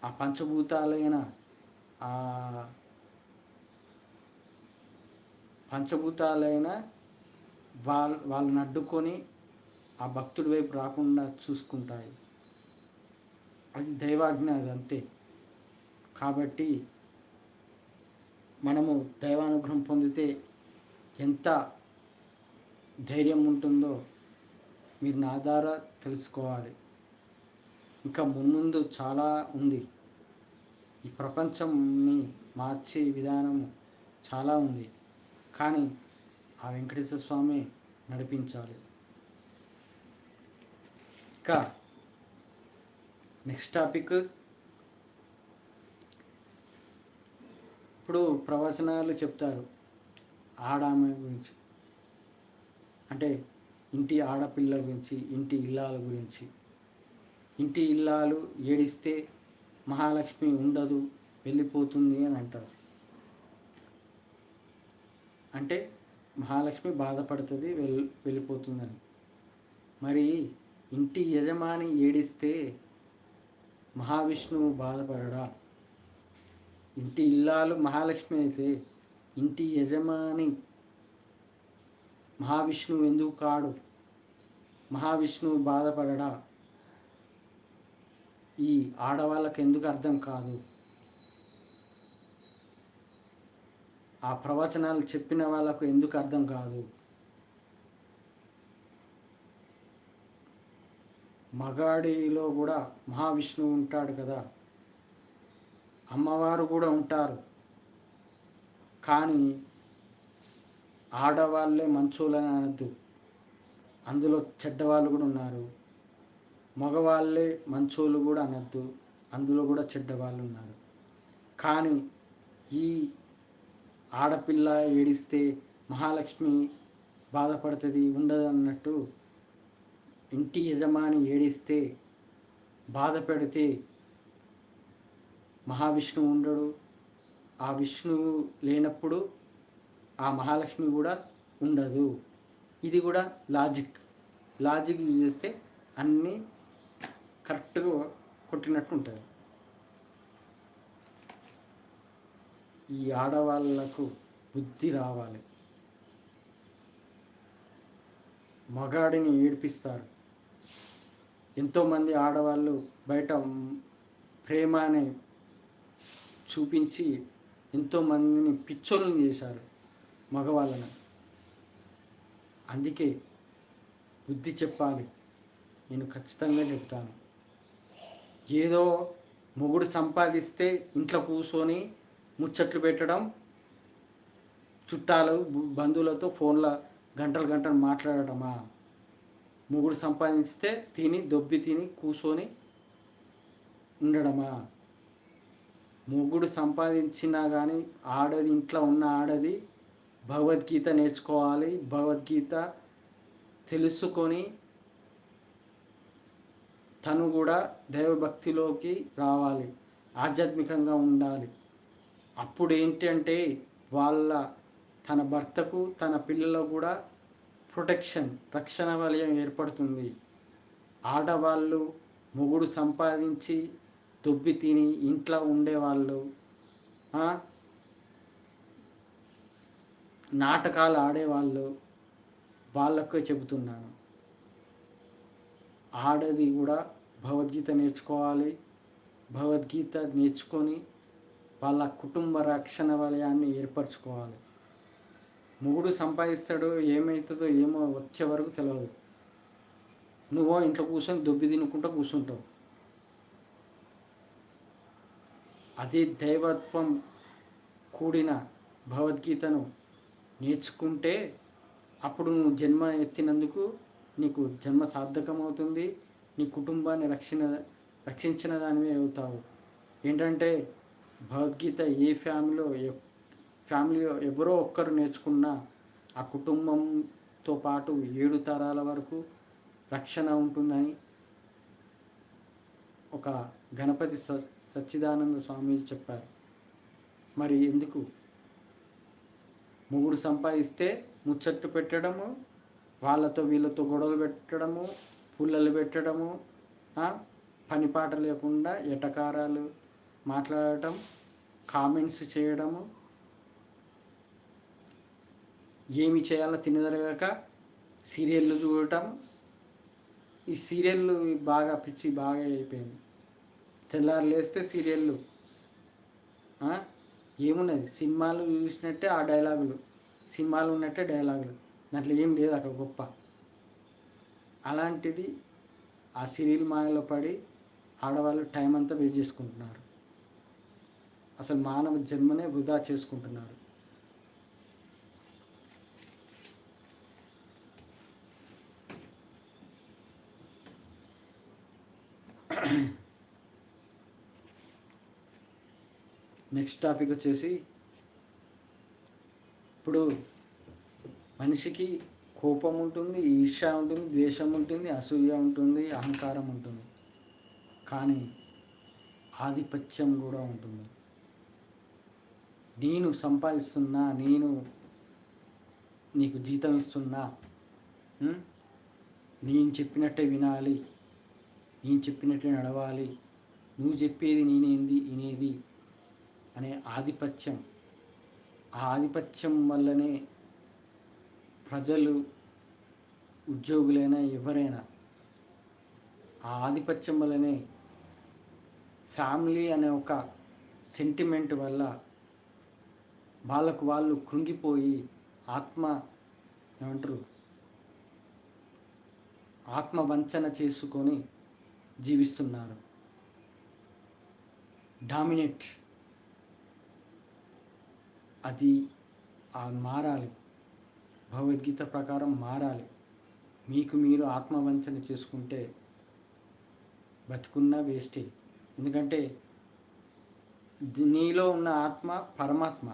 ఆ పంచభూతాలైన వాళ్ళని అడ్డుకొని ఆ భక్తుడి వైపు రాకుండా చూసుకుంటాయి. అది దైవాజ్ఞ, అది అంతే. కాబట్టి మనము దైవానుగ్రహం పొందితే ఎంత ధైర్యం ఉంటుందో మీరు నా ద్వారా తెలుసుకోవాలి. ఇంకా మున్ముందు చాలా ఉంది. ఈ ప్రపంచంని మార్చే విధానము చాలా ఉంది, కానీ ఆ వెంకటేశ్వర స్వామి నడిపించాలి. ఇంకా నెక్స్ట్ టాపిక్, ఇప్పుడు ప్రవచనాలు చెప్తారు ఆడామె గురించి, అంటే ఇంటి ఆడపిల్ల గురించి, ఇంటి ఇల్లాల గురించి. ఇంటి ఇల్లాలు ఏడిస్తే మహాలక్ష్మి ఉండదు, వెళ్ళిపోతుంది అని అంటారు. అంటే మహాలక్ష్మి బాధపడుతుంది, వెళ్ళిపోతుందని. మరి ఇంటి యజమాని ఏడిస్తే మహావిష్ణువు బాధపడడా? ఇంటి ఇల్లాలు మహాలక్ష్మి అయితే ఇంటి యజమాని మహావిష్ణువు ఎందుకు కాడు? మహావిష్ణువు బాధపడడా? ఈ ఆడవాళ్ళకి ఎందుకు అర్థం కాదు? ఆ ప్రవచనాలు చెప్పిన వాళ్ళకు ఎందుకు అర్థం కాదు? మగాడిలో కూడా మహావిష్ణువు ఉంటాడు కదా, అమ్మవారు కూడా ఉంటారు. కానీ ఆడవాళ్ళే మంచోళ్ళని అనద్దు, అందులో చెడ్డవాళ్ళు కూడా ఉన్నారు. మగవాళ్ళే మంచోళ్ళు కూడా అనద్దు, అందులో కూడా చెడ్డవాళ్ళు ఉన్నారు. కానీ ఈ ఆడపిల్ల ఏడిస్తే మహాలక్ష్మి బాధపడుతుంది, ఉండదు అన్నట్టు ఇంటి యజమాని ఏడిస్తే బాధ పెడితే మహావిష్ణువు ఉండడు. ఆ విష్ణువు లేనప్పుడు ఆ మహాలక్ష్మి కూడా ఉండదు. ఇది కూడా లాజిక్ యూజ్ చేస్తే అన్నీ కరెక్ట్గా కొట్టినట్టు ఉంటుంది. ఈ ఆడవాళ్ళకు బుద్ధి రావాలి. మగాడిని ఏడిపిస్తారు. ఎంతోమంది ఆడవాళ్ళు బయట ప్రేమ అనే చూపించి ఎంతోమందిని పిచ్చోళ్ళని చేశారు మగవాళ్ళని. అందుకే బుద్ధి చెప్పాలి. నేను ఖచ్చితంగా చెప్తాను. ఏదో మొగుడు సంపాదిస్తే ఇంట్లో కూర్చొని ముచ్చట్లు పెట్టడం, చుట్టాలు బంధువులతో ఫోన్లో గంటలు మాట్లాడటమా? మొగుడు సంపాదిస్తే దొబ్బి తిని కూర్చొని ఉండడమా? మొగుడు సంపాదించినా కానీ ఇంట్లో ఉన్న ఆడది భగవద్గీత నేర్చుకోవాలి. భగవద్గీత తెలుసుకొని తను కూడా దైవభక్తిలోకి రావాలి, ఆధ్యాత్మికంగా ఉండాలి. అప్పుడు ఏంటంటే తన భర్తకు తన పిల్లలకు కూడా రక్షణ వలయం ఏర్పడుతుంది. ఆడవాళ్ళు మొగుడు సంపాదించి దొబ్బి తిని ఇంట్లో ఉండేవాళ్ళు, నాటకాలు ఆడేవాళ్ళు, వాళ్ళకు చెబుతున్నాను. ఆడది కూడా భగవద్గీత నేర్చుకోవాలి. భగవద్గీత నేర్చుకొని వాళ్ళ కుటుంబ రక్షణ వలయాన్ని ఏర్పరచుకోవాలి. మొగుడు సంపాదిస్తాడో ఏమవుతుందో ఏమో వచ్చే వరకు తెలియదు. నువ్వో ఇంట్లో కూర్చొని దొబ్బి తినుకుంటూ కూర్చుంటావు. అది దైవత్వం కూడిన భగవద్గీతను నేర్చుకుంటే అప్పుడు నువ్వు జన్మ ఎత్తినందుకు నీకు జన్మ సార్థకమవుతుంది. నీ కుటుంబాన్ని రక్షించిన దానివే అవుతావు. ఏంటంటే భగవద్గీత ఏ ఫ్యామిలీలో ఎవరో ఒక్కరు నేర్చుకున్నా ఆ కుటుంబంతో పాటు 7 తరాల వరకు రక్షణ ఉంటుందని ఒక గణపతి సచ్చిదానంద స్వామీజీ చెప్పారు. మరి ఎందుకు మొగుడు సంపాదిస్తే ముచ్చట్లు పెట్టడము, వాళ్ళతో వీళ్ళతో గొడవలు పెట్టడము, పుల్లలు పెట్టడము, పనిపాట లేకుండా ఎటకారాలు మాట్లాడటం, కామెంట్స్ చేయడము, ఏమి చేయాలో తినదరగాక సీరియళ్ళు చూడటం, ఈ సీరియళ్ళు బాగా పిచ్చి బాగా అయిపోయింది. తెల్లారు లేస్తే సీరియళ్ళు. ఏమున్నది సినిమాలు చూసినట్టే ఆ డైలాగులు, సినిమాలు ఉన్నట్టే డైలాగులు, దాంట్లో ఏం లేదు అక్కడ గొప్ప. అలాంటిది ఆ సీరియల్ మాయలో పడి ఆడవాళ్ళు టైం అంతా వేస్ట్ చేసుకుంటున్నారు. అసలు మానవ జన్మనే వృధా చేసుకుంటున్నారు. నెక్స్ట్ టాపిక్ వచ్చేసి, ఇప్పుడు మనిషికి కోపం ఉంటుంది, ఈర్ష్య ఉంటుంది, ద్వేషం ఉంటుంది, అసూయ ఉంటుంది, అహంకారం ఉంటుంది, కానీ ఆధిపత్యం కూడా ఉంటుంది. నేను సంపాదిస్తున్నా, నేను నీకు జీతం ఇస్తున్నా, నేను చెప్పినట్టే వినాలి, నేను చెప్పినట్టే నడవాలి, నువ్వు చెప్పేది నేనేంది వినేది అనే ఆధిపత్యం. ఆ ఆధిపత్యం వల్లనే ప్రజలు, ఉద్యోగులైనా ఎవరైనా, ఆ ఆధిపత్యం వల్లనే ఫ్యామిలీ అనే ఒక సెంటిమెంట్ వల్ల వాళ్ళకు వాళ్ళు కృంగిపోయి ఆత్మవంచన చేసుకొని జీవిస్తున్నారు. డామినేట్ అది మారాలి. భగవద్గీత ప్రకారం మారాలి. మీకు మీరు ఆత్మవంచన చేసుకుంటే బతుకున్నా వేస్టే. ఎందుకంటే నీలో ఉన్న ఆత్మ పరమాత్మ.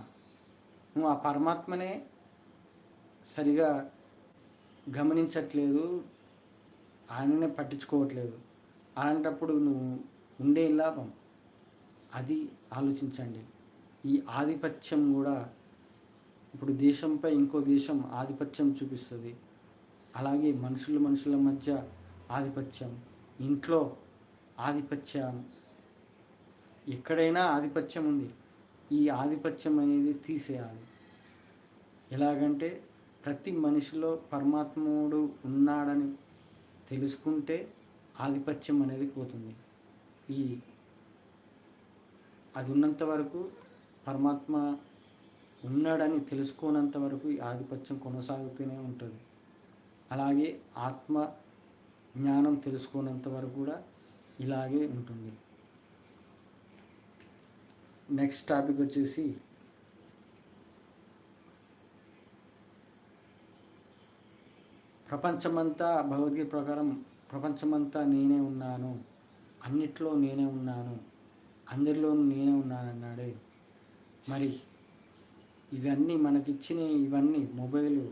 నువ్వు ఆ పరమాత్మనే సరిగా గమనించట్లేదు, ఆయననే పట్టించుకోవట్లేదు. అలాంటప్పుడు నువ్వు ఉండే లాభం? అది ఆలోచించండి. ఈ ఆధిపత్యం కూడా ఇప్పుడు దేశంపై ఇంకో దేశం ఆధిపత్యం చూపిస్తుంది. అలాగే మనుషుల మధ్య ఆధిపత్యం, ఇంట్లో ఆధిపత్యం, ఎక్కడైనా ఆధిపత్యం ఉంది. ఈ ఆధిపత్యం అనేది తీసేయాలి. ఎలాగంటే ప్రతి మనిషిలో పరమాత్ముడు ఉన్నాడని తెలుసుకుంటే ఆధిపత్యం అనేది పోతుంది. అది ఉన్నంత వరకు, పరమాత్మ ఉన్నాడని తెలుసుకోనంత వరకు ఈ ఆధిపత్యం కొనసాగుతూనే ఉంటుంది. అలాగే ఆత్మ జ్ఞానం తెలుసుకోనంత వరకు కూడా ఇలాగే ఉంటుంది. నెక్స్ట్ టాపిక్ వచ్చేసి, ప్రపంచమంతా భగవద్గీత ప్రకారం ప్రపంచమంతా నేనే ఉన్నాను, అన్నిట్లో నేనే ఉన్నాను, అందరిలోనూ నేనే ఉన్నాను అన్నాడే. మరి ఇవన్నీ మనకిచ్చిన ఇవన్నీ మొబైలు,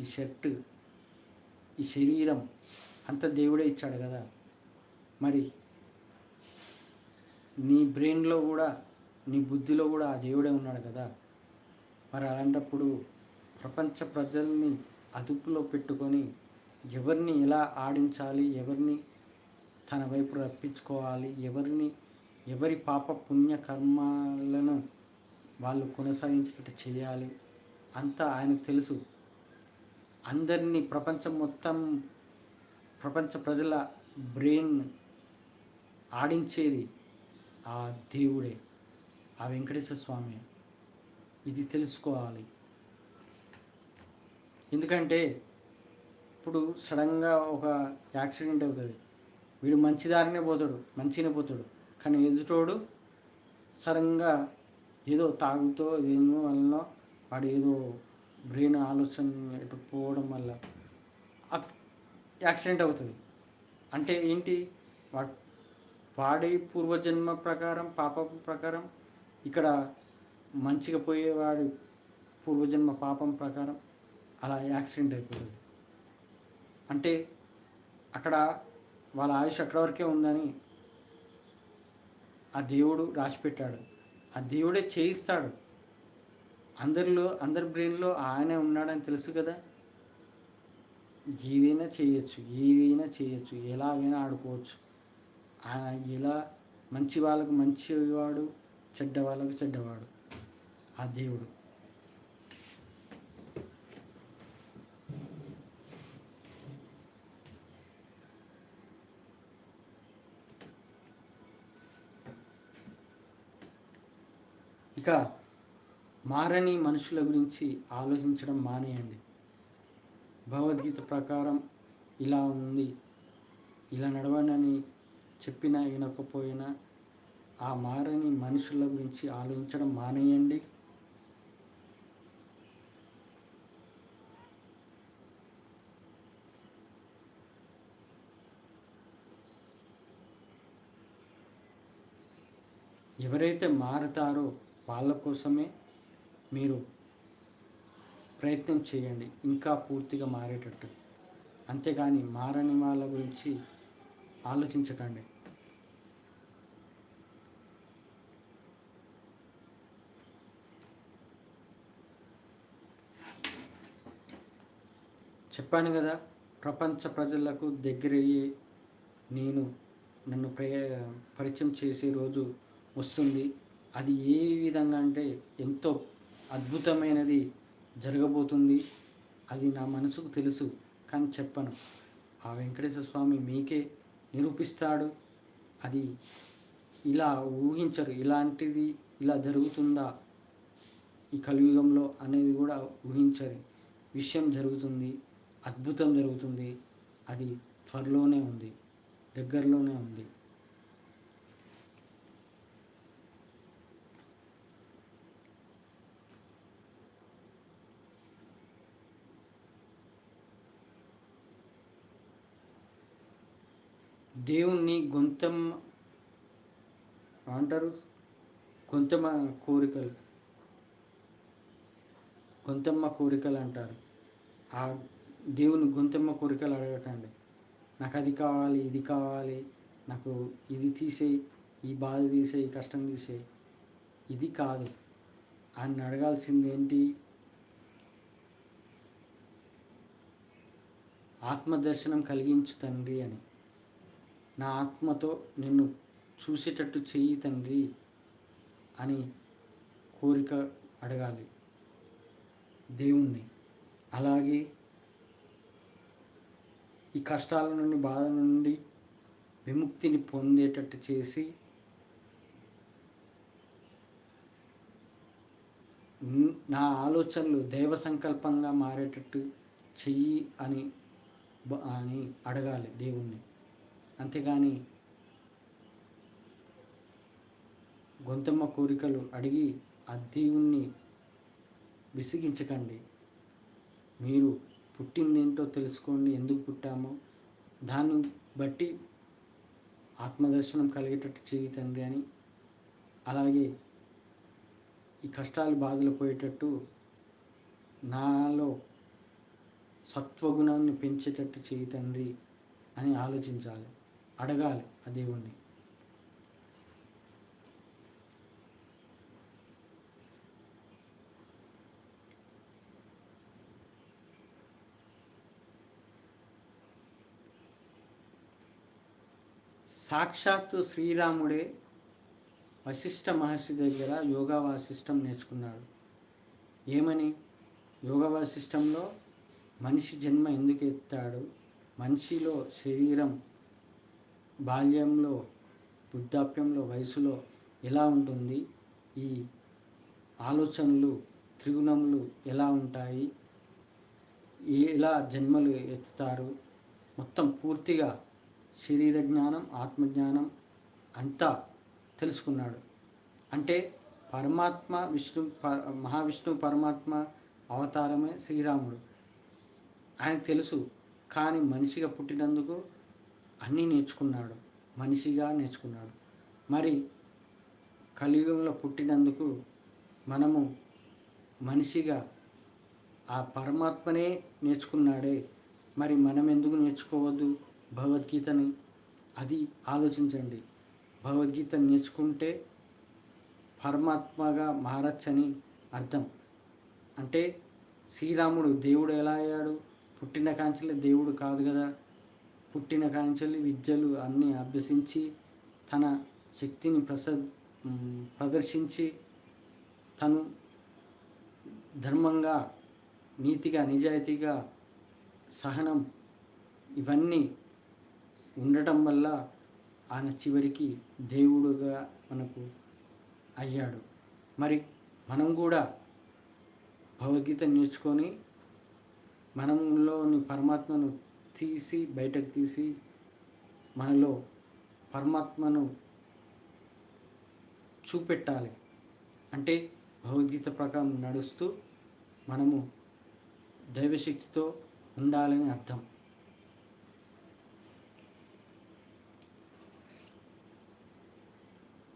ఈ షర్టు, ఈ శరీరం అంత దేవుడే ఇచ్చాడు కదా. మరి నీ బ్రెయిన్లో కూడా, నీ బుద్ధిలో కూడా ఆ దేవుడే ఉన్నాడు కదా. మరి అలాంటప్పుడు ప్రపంచ ప్రజల్ని అదుపులో పెట్టుకొని ఎవరిని ఎలా ఆడించాలి, ఎవరిని తన వైపు రప్పించుకోవాలి, ఎవరి పాప పుణ్య కర్మాలను వాళ్ళు కొనసాగించేటట్టు చేయాలి, అంతా ఆయనకు తెలుసు. అందరినీ ప్రపంచ ప్రజల బ్రెయిన్ ఆడించేది ఆ దేవుడే, ఆ వెంకటేశ్వర స్వామి. ఇది తెలుసుకోవాలి. ఎందుకంటే ఇప్పుడు సడన్గా ఒక యాక్సిడెంట్ అవుతుంది, వీడు మంచిగానే పోతాడు, కానీ ఎదుటోడు సడన్గా ఏదో తాగుతో దేని వలన వాడు ఏదో బ్రెయిన్ ఆలోచన ఎటు పోవడం వల్ల యాక్సిడెంట్ అవుతుంది. అంటే ఏంటి? వాడి పూర్వజన్మ ప్రకారం, పాపం ప్రకారం, ఇక్కడ మంచిగా పోయేవాడి పూర్వజన్మ పాపం ప్రకారం అలా యాక్సిడెంట్ అయిపోతుంది. అంటే అక్కడ వాళ్ళ ఆయుష్ అక్కడ వరకే ఉందని ఆ దేవుడు రాసిపెట్టాడు. ఆ దేవుడే చేయిస్తాడు. అందరి బ్రెయిన్లో ఆయనే ఉన్నాడని తెలుసు కదా. ఏదైనా చేయొచ్చు, ఎలాగైనా ఆడుకోవచ్చు. ఆయన ఎలా మంచి వాళ్ళకు మంచివాడు, చెడ్డ వాళ్ళకు చెడ్డవాడు ఆ దేవుడు. ఇక మారని మనుషుల గురించి ఆలోచించడం మానేయండి. భగవద్గీత ప్రకారం ఇలా ఉంది, ఇలా నడవండి చెప్పినా వినకపోయినా ఆ మారని మనుషుల గురించి ఆలోచించడం మానేయండి. ఎవరైతే మారుతారో వాళ్ళ కోసమే మీరు ప్రయత్నం చేయండి, ఇంకా పూర్తిగా మారేటట్టు. అంతేగాని మారని వాళ్ళ గురించి ఆలోచించకండి. చెప్పాను కదా, ప్రపంచ ప్రజలకు దగ్గరయ్యి నన్ను పరిచయం చేసే రోజు వస్తుంది. అది ఏ విధంగా అంటే ఎంతో అద్భుతమైనది జరగబోతుంది. అది నా మనసుకు తెలుసు, కానీ చెప్పను. ఆ వెంకటేశ్వర స్వామి మీకే నిరూపిస్తాడు. అది ఇలా ఊహించరు, ఇలాంటిది ఇలా జరుగుతుందా ఈ కలియుగంలో అనేది కూడా ఊహించరు విషయం జరుగుతుంది. అద్భుతం జరుగుతుంది. అది త్వరలోనే ఉంది, దగ్గరలోనే ఉంది. దేవుణ్ణి అంటారు, గొంతమ్మ కోరికలు అంటారు. ఆ దేవుని గొంతమ్మ కోరికలు అడగకండి. నాకు అది కావాలి, ఇది కావాలి, నాకు ఇది తీసేయి, ఈ బాధ తీసేయి, ఈ కష్టం తీసేయి, ఇది కాదు. ఆయన అడగాల్సింది ఏంటి? ఆత్మదర్శనం కలిగించు తండ్రి అని. నా ఆత్మతో నిన్ను చూసేటట్టు చెయ్యి తండ్రి అని కోరిక అడగాలి దేవుణ్ణి. అలాగే ఈ కష్టాల నుండి, బాధ నుండి విముక్తిని పొందేటట్టు చేసి నా ఆలోచనలు దైవ సంకల్పంగా మారేటట్టు చెయ్యి అని అడగాలి దేవుణ్ణి. అంతేగాని గొంతమ్మ కోరికలు అడిగి ఆ దేవుణ్ణి విసిగించకండి. మీరు పుట్టిందేంటో తెలుసుకోండి, ఎందుకు పుట్టామో దాన్ని బట్టి ఆత్మదర్శనం కలిగేటట్టు చేయి తండ్రి అని. అలాగే ఈ కష్టాలు, బాధలు పోయేటట్టు నాలో సత్వగుణాన్ని పెంచేటట్టు చేయి తండ్రి అని ఆలోచించాలి, అడగాలి ఆ దేవుణ్ణి. సాక్షాత్తు శ్రీరాముడే వశిష్ఠ మహర్షి దగ్గర యోగా వాసిష్టం నేర్చుకున్నాడు. ఏమని? యోగా వాసిష్టంలో మనిషి జన్మ ఎందుకు ఎత్తాడు, మనిషిలో శరీరం బాల్యంలో, వృద్ధాప్యంలో, వయసులో ఎలా ఉంటుంది, ఈ ఆలోచనలు, త్రిగుణములు ఎలా ఉంటాయి, ఎలా జన్మలు ఎత్తుతారు, మొత్తం పూర్తిగా శరీర జ్ఞానం, ఆత్మజ్ఞానం అంతా తెలుసుకున్నాడు. అంటే పరమాత్మ మహావిష్ణువు పరమాత్మ అవతారమే శ్రీరాముడు. ఆయనకు తెలుసు, కానీ మనిషిగా పుట్టినందుకు అన్నీ నేర్చుకున్నాడు, మనిషిగా నేర్చుకున్నాడు. మరి కలియుగంలో పుట్టినందుకు మనము మనిషిగా ఆ పరమాత్మనే నేర్చుకున్నాడే, మరి మనం ఎందుకు నేర్చుకోవద్దు భగవద్గీతని? అది ఆలోచించండి. భగవద్గీత నేర్చుకుంటే పరమాత్మగా మారచ్చని అర్థం. అంటే శ్రీరాముడు దేవుడు ఎలా అయ్యాడు? పుట్టిన కాంచెల్లి దేవుడు కాదు కదా. పుట్టిన కాంచెల్లి విద్యలు అన్నీ అభ్యసించి తన శక్తిని ప్రదర్శించి తను ధర్మంగా, నీతిగా, నిజాయితీగా, సహనం ఇవన్నీ ఉండటం వల్ల ఆయన చివరికి దేవుడుగా మనకు అయ్యాడు. మరి మనం కూడా భగవద్గీత నేర్చుకొని మనంలోని పరమాత్మను బయటకు తీసి మనలో పరమాత్మను చూపెట్టాలి. అంటే భగవద్గీత ప్రకారం నడుస్తూ మనము దైవశక్తితో ఉండాలని అర్థం.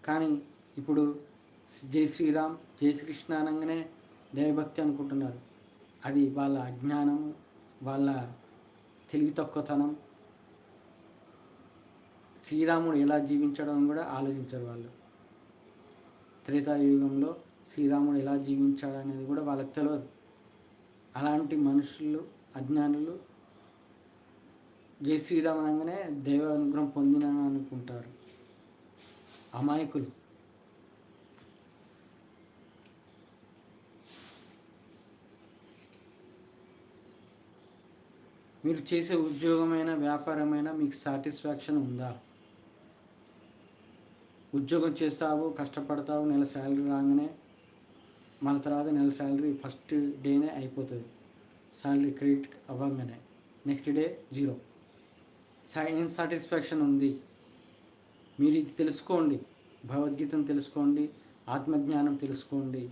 కానీ ఇప్పుడు జై శ్రీరామ్, జై శ్రీకృష్ణ అనగానే దైవభక్తి అనుకుంటున్నారు. అది వాళ్ళ అజ్ఞానం, వాళ్ళ తెలివి తక్కువతనం. శ్రీరాముడు ఎలా జీవించడం కూడా ఆలోచించరు వాళ్ళు. త్రేతాయుగంలో శ్రీరాముడు ఎలా జీవించాడు అనేది కూడా వాళ్ళకి తెలియదు. అలాంటి మనుషులు, అజ్ఞానులు జై శ్రీరామ్ అనగానే దైవ అనుగ్రహం పొందిన అనుకుంటారు. అమాయకులు. మీరు చేసే ఉద్యోగమైన, వ్యాపారమైనా మీకు సాటిస్ఫాక్షన్ ఉందా? ఉద్యోగం చేస్తావు, కష్టపడతావు, నెల శాలరీ రాగానే మళ్ళీ తర్వాత నెల శాలరీ ఫస్ట్ డేనే అయిపోతుంది. శాలరీ క్రెడిట్ అవ్వగానే నెక్స్ట్ డే 0. ఏం సాటిస్ఫాక్షన్ ఉంది? మీరు ఇది తెలుసుకోండి, భగవద్గీతను తెలుసుకోండి, ఆత్మజ్ఞానం తెలుసుకోండి.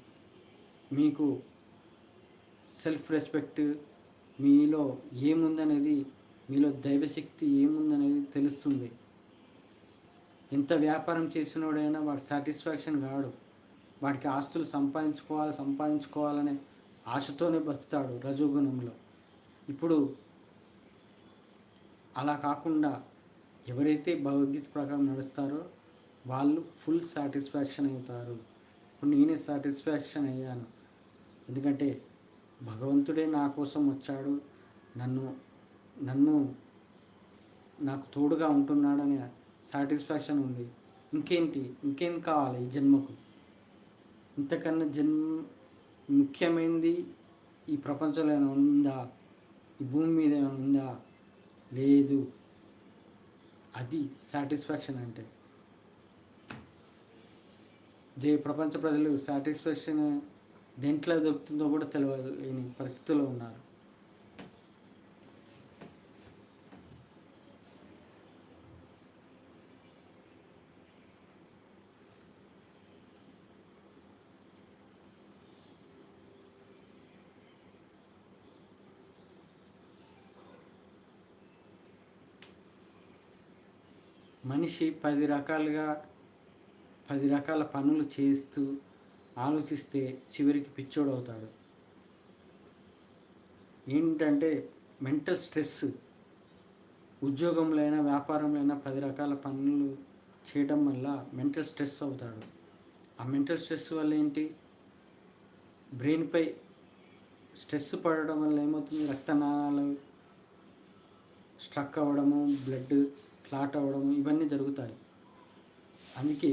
మీకు సెల్ఫ్ రెస్పెక్ట్, మీలో ఏముందనేది, మీలో దైవశక్తి ఏముందనేది తెలుస్తుంది. ఎంత వ్యాపారం చేసినోడైనా వాడు సాటిస్ఫాక్షన్ కాడు. వాడికి ఆస్తులు సంపాదించుకోవాలనే ఆశతోనే బతుకుతాడు రజోగుణంలో. ఇప్పుడు అలా కాకుండా ఎవరైతే భగవద్గీత ప్రకారం నడుస్తారో వాళ్ళు ఫుల్ సాటిస్ఫాక్షన్ అవుతారు. ఇప్పుడు నేనే సాటిస్ఫాక్షన్ అయ్యాను. ఎందుకంటే భగవంతుడే నా కోసం వచ్చాడు, నాకు తోడుగా ఉంటున్నాడనే సాటిస్ఫాక్షన్ ఉంది. ఇంకేం కావాలి ఈ జన్మకు? ఇంతకన్నా ముఖ్యమైనది ఈ ప్రపంచంలో ఏమైనా ఉందా? ఈ భూమి మీద ఏమైనా ఉందా? లేదు. అది సాటిస్ఫాక్షన్ అంటే. ప్రపంచ ప్రజలు సాటిస్ఫాక్షన్ దేంట్లో దొరుకుతుందో కూడా తెలియలేని పరిస్థితుల్లో ఉన్నారు. మనిషి 10 రకాల పనులు చేస్తూ ఆలోచిస్తే చివరికి పిచ్చోడు అవుతాడు. ఏంటంటే మెంటల్ స్ట్రెస్. ఉద్యోగంలో అయినా, వ్యాపారంలో అయినా 10 రకాల పనులు చేయడం వల్ల మెంటల్ స్ట్రెస్ అవుతాడు. ఆ మెంటల్ స్ట్రెస్ వల్ల ఏంటి? బ్రెయిన్పై స్ట్రెస్ పడడం వల్ల ఏమవుతుంది? రక్తనాళాలు స్ట్రక్ అవ్వడము, బ్లడ్ క్లాట్ అవ్వడము, ఇవన్నీ జరుగుతాయి. అందుకే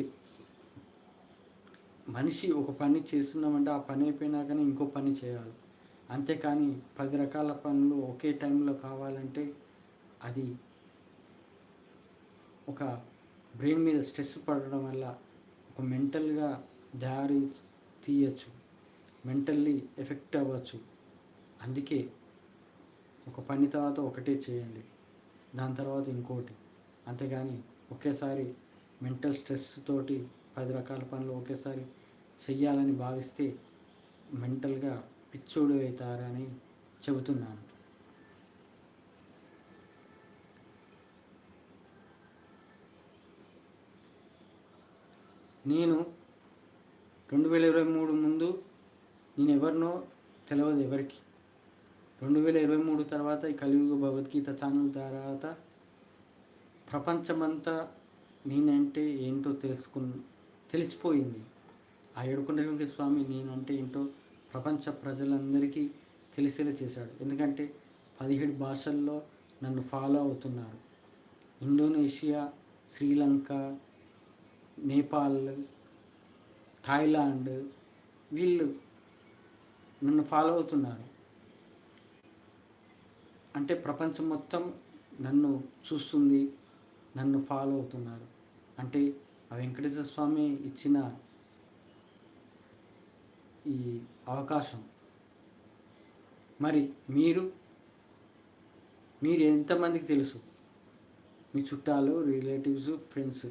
మనిషి ఒక పని చేస్తున్నామంటే ఆ పని అయిపోయినాకనే ఇంకో పని చేయాలి. అంతేకాని 10 రకాల పనులు ఒకే టైంలో కావాలంటే అది ఒక బ్రెయిన్ మీద స్ట్రెస్ పడడం వల్ల ఒక మెంటల్గా దారి తీయచ్చు, మెంటల్లీ ఎఫెక్ట్ అవ్వచ్చు. అందుకే ఒక పని తర్వాత ఒకటే చేయండి, దాని తర్వాత ఇంకోటి. అంతేగాని ఒకేసారి మెంటల్ స్ట్రెస్ తోటి 10 రకాల పనులు ఒకేసారి చెయ్యాలని భావిస్తే మెంటల్గా పిచ్చోడు అవుతారని చెబుతున్నాను. నేను 2023 ముందు నేను ఎవరినో తెలియదు ఎవరికి. 2023 తర్వాత ఈ కలియుగ భగవద్గీత ఛానల్ తర్వాత ప్రపంచమంతా నేనంటే ఏంటో తెలిసిపోయింది. ఆ ఏడుకొండల స్వామి నేనంటే ఏంటో ప్రపంచ ప్రజలందరికీ తెలిసేలా చేశాడు. ఎందుకంటే 17 భాషల్లో నన్ను ఫాలో అవుతున్నారు. ఇండోనేషియా, శ్రీలంక, నేపాల్, థాయిలాండ్, వీళ్ళు నన్ను ఫాలో అవుతున్నారు. అంటే ప్రపంచం మొత్తం నన్ను చూస్తుంది, నన్ను ఫాలో అవుతున్నారు. అంటే ఆ వెంకటేశ్వర స్వామి ఇచ్చిన ఈ అవకాశం. మరి మీరు ఎంతమందికి తెలుసు? మీ చుట్టాలు, రిలేటివ్స్, ఫ్రెండ్స్.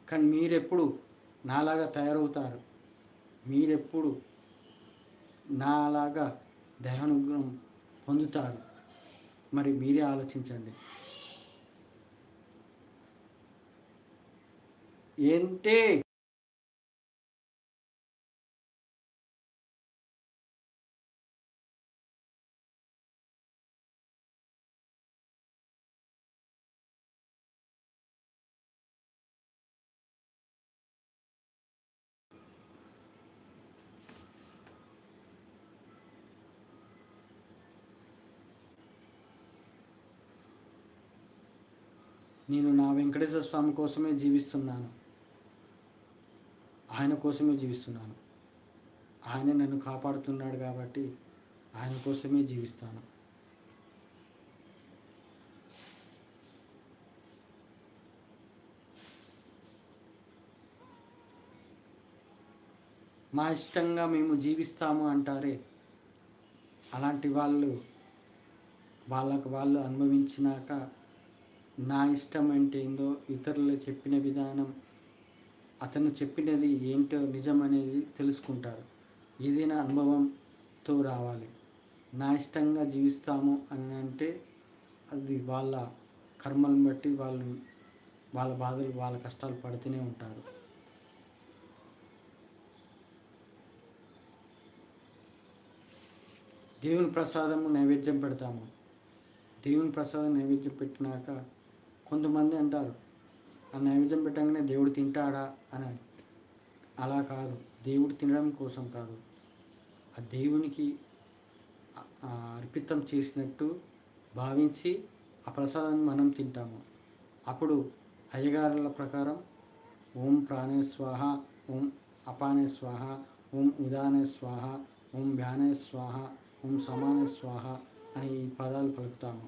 కానీ మీరెప్పుడు నాలాగా తయారవుతారు? మీరెప్పుడు నాలాగా దైవానుగ్రహం పొందుతారు? మరి మీరే ఆలోచించండి. ఏంటే నేను నా వెంకటేశ్వర స్వామి కోసమే జీవిస్తున్నాను. ఆయన కోసమే జీవిస్తున్నాను. ఆయన నన్ను కాపాడుతున్నాడు కాబట్టి ఆయన కోసమే జీవిస్తాను. మా ఇష్టంగా మేము జీవిస్తాము అంటారే, అలాంటి వాళ్ళు అనుభవించినాక నా ఇష్టం అంటే ఏందో, ఇతరులు చెప్పిన విధానం, అతను చెప్పినది ఏంటో నిజం అనేది తెలుసుకుంటారు. ఏదైనా అనుభవంతో రావాలి. నా ఇష్టంగా జీవిస్తాము అని అంటే అది వాళ్ళ కర్మలను బట్టి వాళ్ళ బాధలు, వాళ్ళ కష్టాలు పడుతూనే ఉంటారు. దేవుని ప్రసాదము నైవేద్యం పెడతాము. దేవుని ప్రసాదం నైవేద్యం పెట్టినాక కొంతమంది అంటారు, ఆ నైవేద్యం పెట్టగానే దేవుడు తింటాడా అని. అలా కాదు. దేవుడు తినడం కోసం కాదు, ఆ దేవునికి అర్పితం చేసినట్టు భావించి ఆ ప్రసాదాన్ని మనం తింటాము. అప్పుడు అయ్యగారుల ప్రకారం ఓం ప్రాణే స్వాహ, ఓం అపానే స్వాహ, ఓం ఉదానే స్వాహ, ఓం వ్యానే స్వాహ, ఓం సమానే స్వాహ అని ఈ పదాలు పలుకుతాము.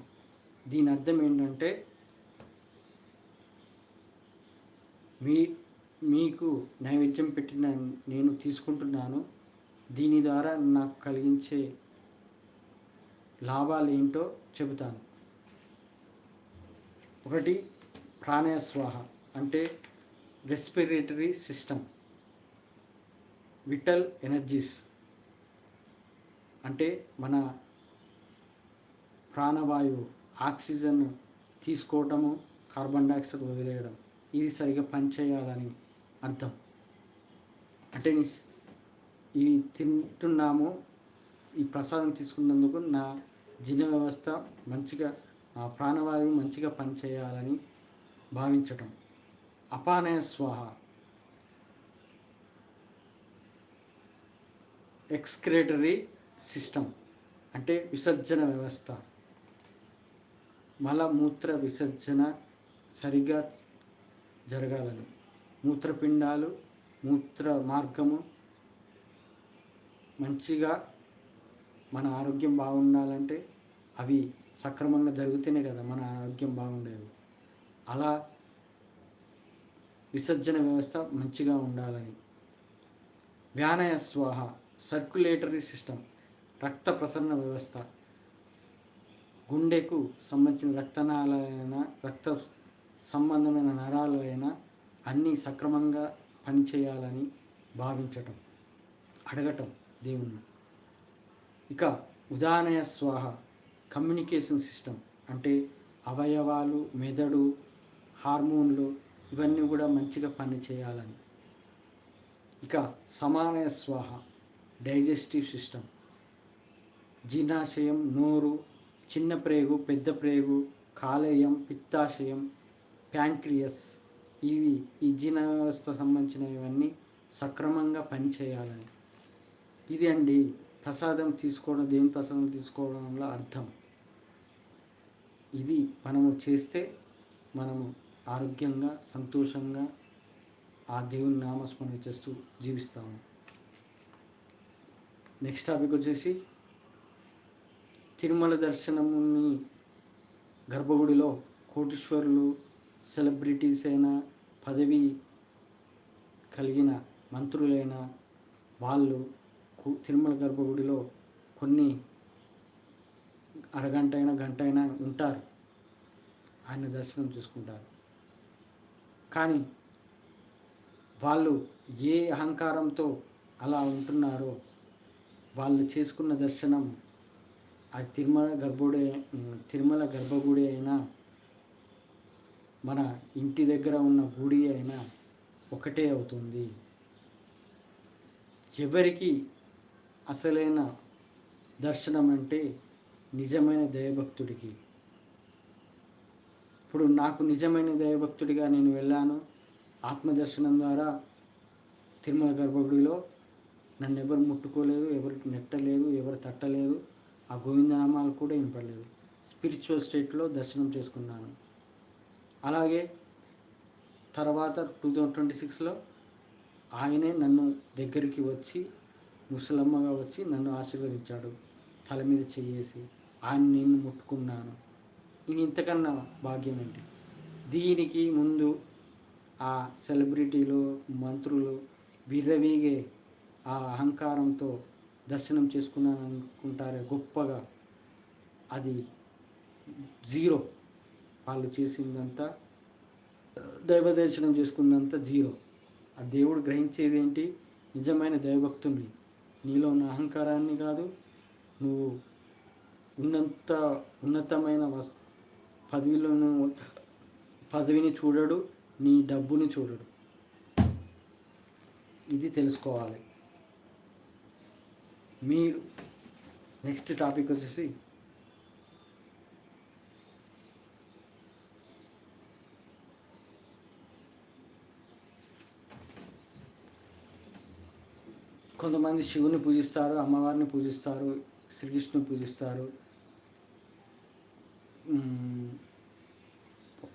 దీని అర్థం ఏంటంటే, మీకు నైవేద్యం పెట్టిన నేను తీసుకుంటున్నాను, దీని ద్వారా నాకు కలిగించే లాభాలు ఏంటో చెబుతాను. ఒకటి ప్రాణాయామ అంటే రెస్పిరేటరీ సిస్టమ్. విటల్ ఎనర్జీస్ అంటే మన ప్రాణవాయువు, ఆక్సిజన్ తీసుకోవటము, కార్బన్ డైఆక్సైడ్ వదిలేయడం, ఇది సరిగ్గా పనిచేయాలని అర్థం. అంటే ఇవి తింటున్నాము, ఈ ప్రసాదం తీసుకున్నందుకు నా జీర్ణ వ్యవస్థ మంచిగా, ప్రాణవాయువు మంచిగా పనిచేయాలని భావించటం. అపానయ స్వాహ ఎక్స్క్రేటరీ సిస్టమ్ అంటే విసర్జన వ్యవస్థ. మలమూత్ర విసర్జన సరిగా జరగాలని, మూత్రపిండాలు, మూత్ర మార్గము మంచిగా, మన ఆరోగ్యం బాగుండాలంటే అవి సక్రమంగా జరుగుతూనే కదా మన ఆరోగ్యం బాగుండేది. అలా విసర్జన వ్యవస్థ మంచిగా ఉండాలని. వ్యానయ స్వాహ సర్క్యులేటరీ సిస్టమ్, రక్త ప్రసరణ వ్యవస్థ. గుండెకు సంబంధించిన రక్తనాళాలైనా, రక్త సంబంధమైన నరాలు అయినా అన్నీ సక్రమంగా పనిచేయాలని భావించటం, అడగటం దేవుణ్ణి. ఇక ఉదానయ స్వాహ కమ్యూనికేషన్ సిస్టమ్ అంటే అవయవాలు, మెదడు, హార్మోన్లు ఇవన్నీ కూడా మంచిగా పనిచేయాలని. ఇక సమానయ స్వాహ డైజెస్టివ్ సిస్టమ్, జీర్ణాశయం, నోరు, చిన్న ప్రేగు, పెద్ద ప్రేగు, కాలేయం, పిత్తాశయం, ప్యాంక్రియస్, ఈ జీర్ణ వ్యవస్థ సంబంధించిన ఇవన్నీ సక్రమంగా పనిచేయాలని. ఇది అండి ప్రసాదం తీసుకోవడం, దేవుని ప్రసాదం తీసుకోవడంలో అర్థం. ఇది మనము చేస్తే మనము ఆరోగ్యంగా, సంతోషంగా ఆ దేవుని నామస్మరణ చేస్తూ జీవిస్తాము. నెక్స్ట్ టాపిక్ వచ్చేసి, తిరుమల దర్శనముని గర్భగుడిలో కోటీశ్వరులు, సెలబ్రిటీస్ అయినా, పదవి కలిగిన మంత్రులైన వాళ్ళు తిరుమల గర్భగుడిలో కొన్ని అరగంట అయినా గంట అయినా ఉంటారు, ఆయన దర్శనం చేసుకుంటారు. కానీ వాళ్ళు ఏ అహంకారంతో అలా ఉంటున్నారో వాళ్ళు చేసుకున్న దర్శనం అది తిరుమల గర్భగుడి అయినా మన ఇంటి దగ్గర ఉన్న గుడి అయినా ఒకటే అవుతుంది. ఎవరికి అసలైన దర్శనం అంటే నిజమైన దైవభక్తుడికి. ఇప్పుడు నాకు నిజమైన దైవభక్తుడిగా నేను వెళ్ళాను, ఆత్మదర్శనం ద్వారా తిరుమల గర్భగుడిలో నన్ను ఎవరు ముట్టుకోలేదు, ఎవరికి నెట్టలేదు, ఎవరు తట్టలేదు, ఆ గోవిందనామాలు కూడా వినపడలేదు. స్పిరిచువల్ స్టేట్లో దర్శనం చేసుకున్నాను. అలాగే తర్వాత 2026లో ఆయనే నన్ను దగ్గరికి వచ్చి ముసలమ్మగా వచ్చి నన్ను ఆశీర్వదించాడు, తల మీద చెయ్యేసి. ఆయన నేను ముట్టుకున్నాను. ఇది ఇంతకన్నా భాగ్యం ఏంటి? దీనికి ముందు ఆ సెలబ్రిటీలు, మంత్రులు విర్రవీగే ఆ అహంకారంతో దర్శనం చేసుకున్నాను అనుకుంటారే గొప్పగా, అది జీరో. వాళ్ళు చేసిందంతా, దైవ దర్శనం చేసుకున్నంత జీరో. ఆ దేవుడు గ్రహించేది ఏంటి? నిజమైన దైవభక్తుని, నీలో ఉన్న అహంకారాన్ని కాదు, నువ్వు ఉన్నతమైన పదవిని చూడడు, నీ డబ్బుని చూడడు. ఇది తెలుసుకోవాలి. మీరు నెక్స్ట్ టాపిక్ వచ్చేసి కొంతమంది శివుని పూజిస్తారు, అమ్మవారిని పూజిస్తారు, శ్రీకృష్ణుని పూజిస్తారు,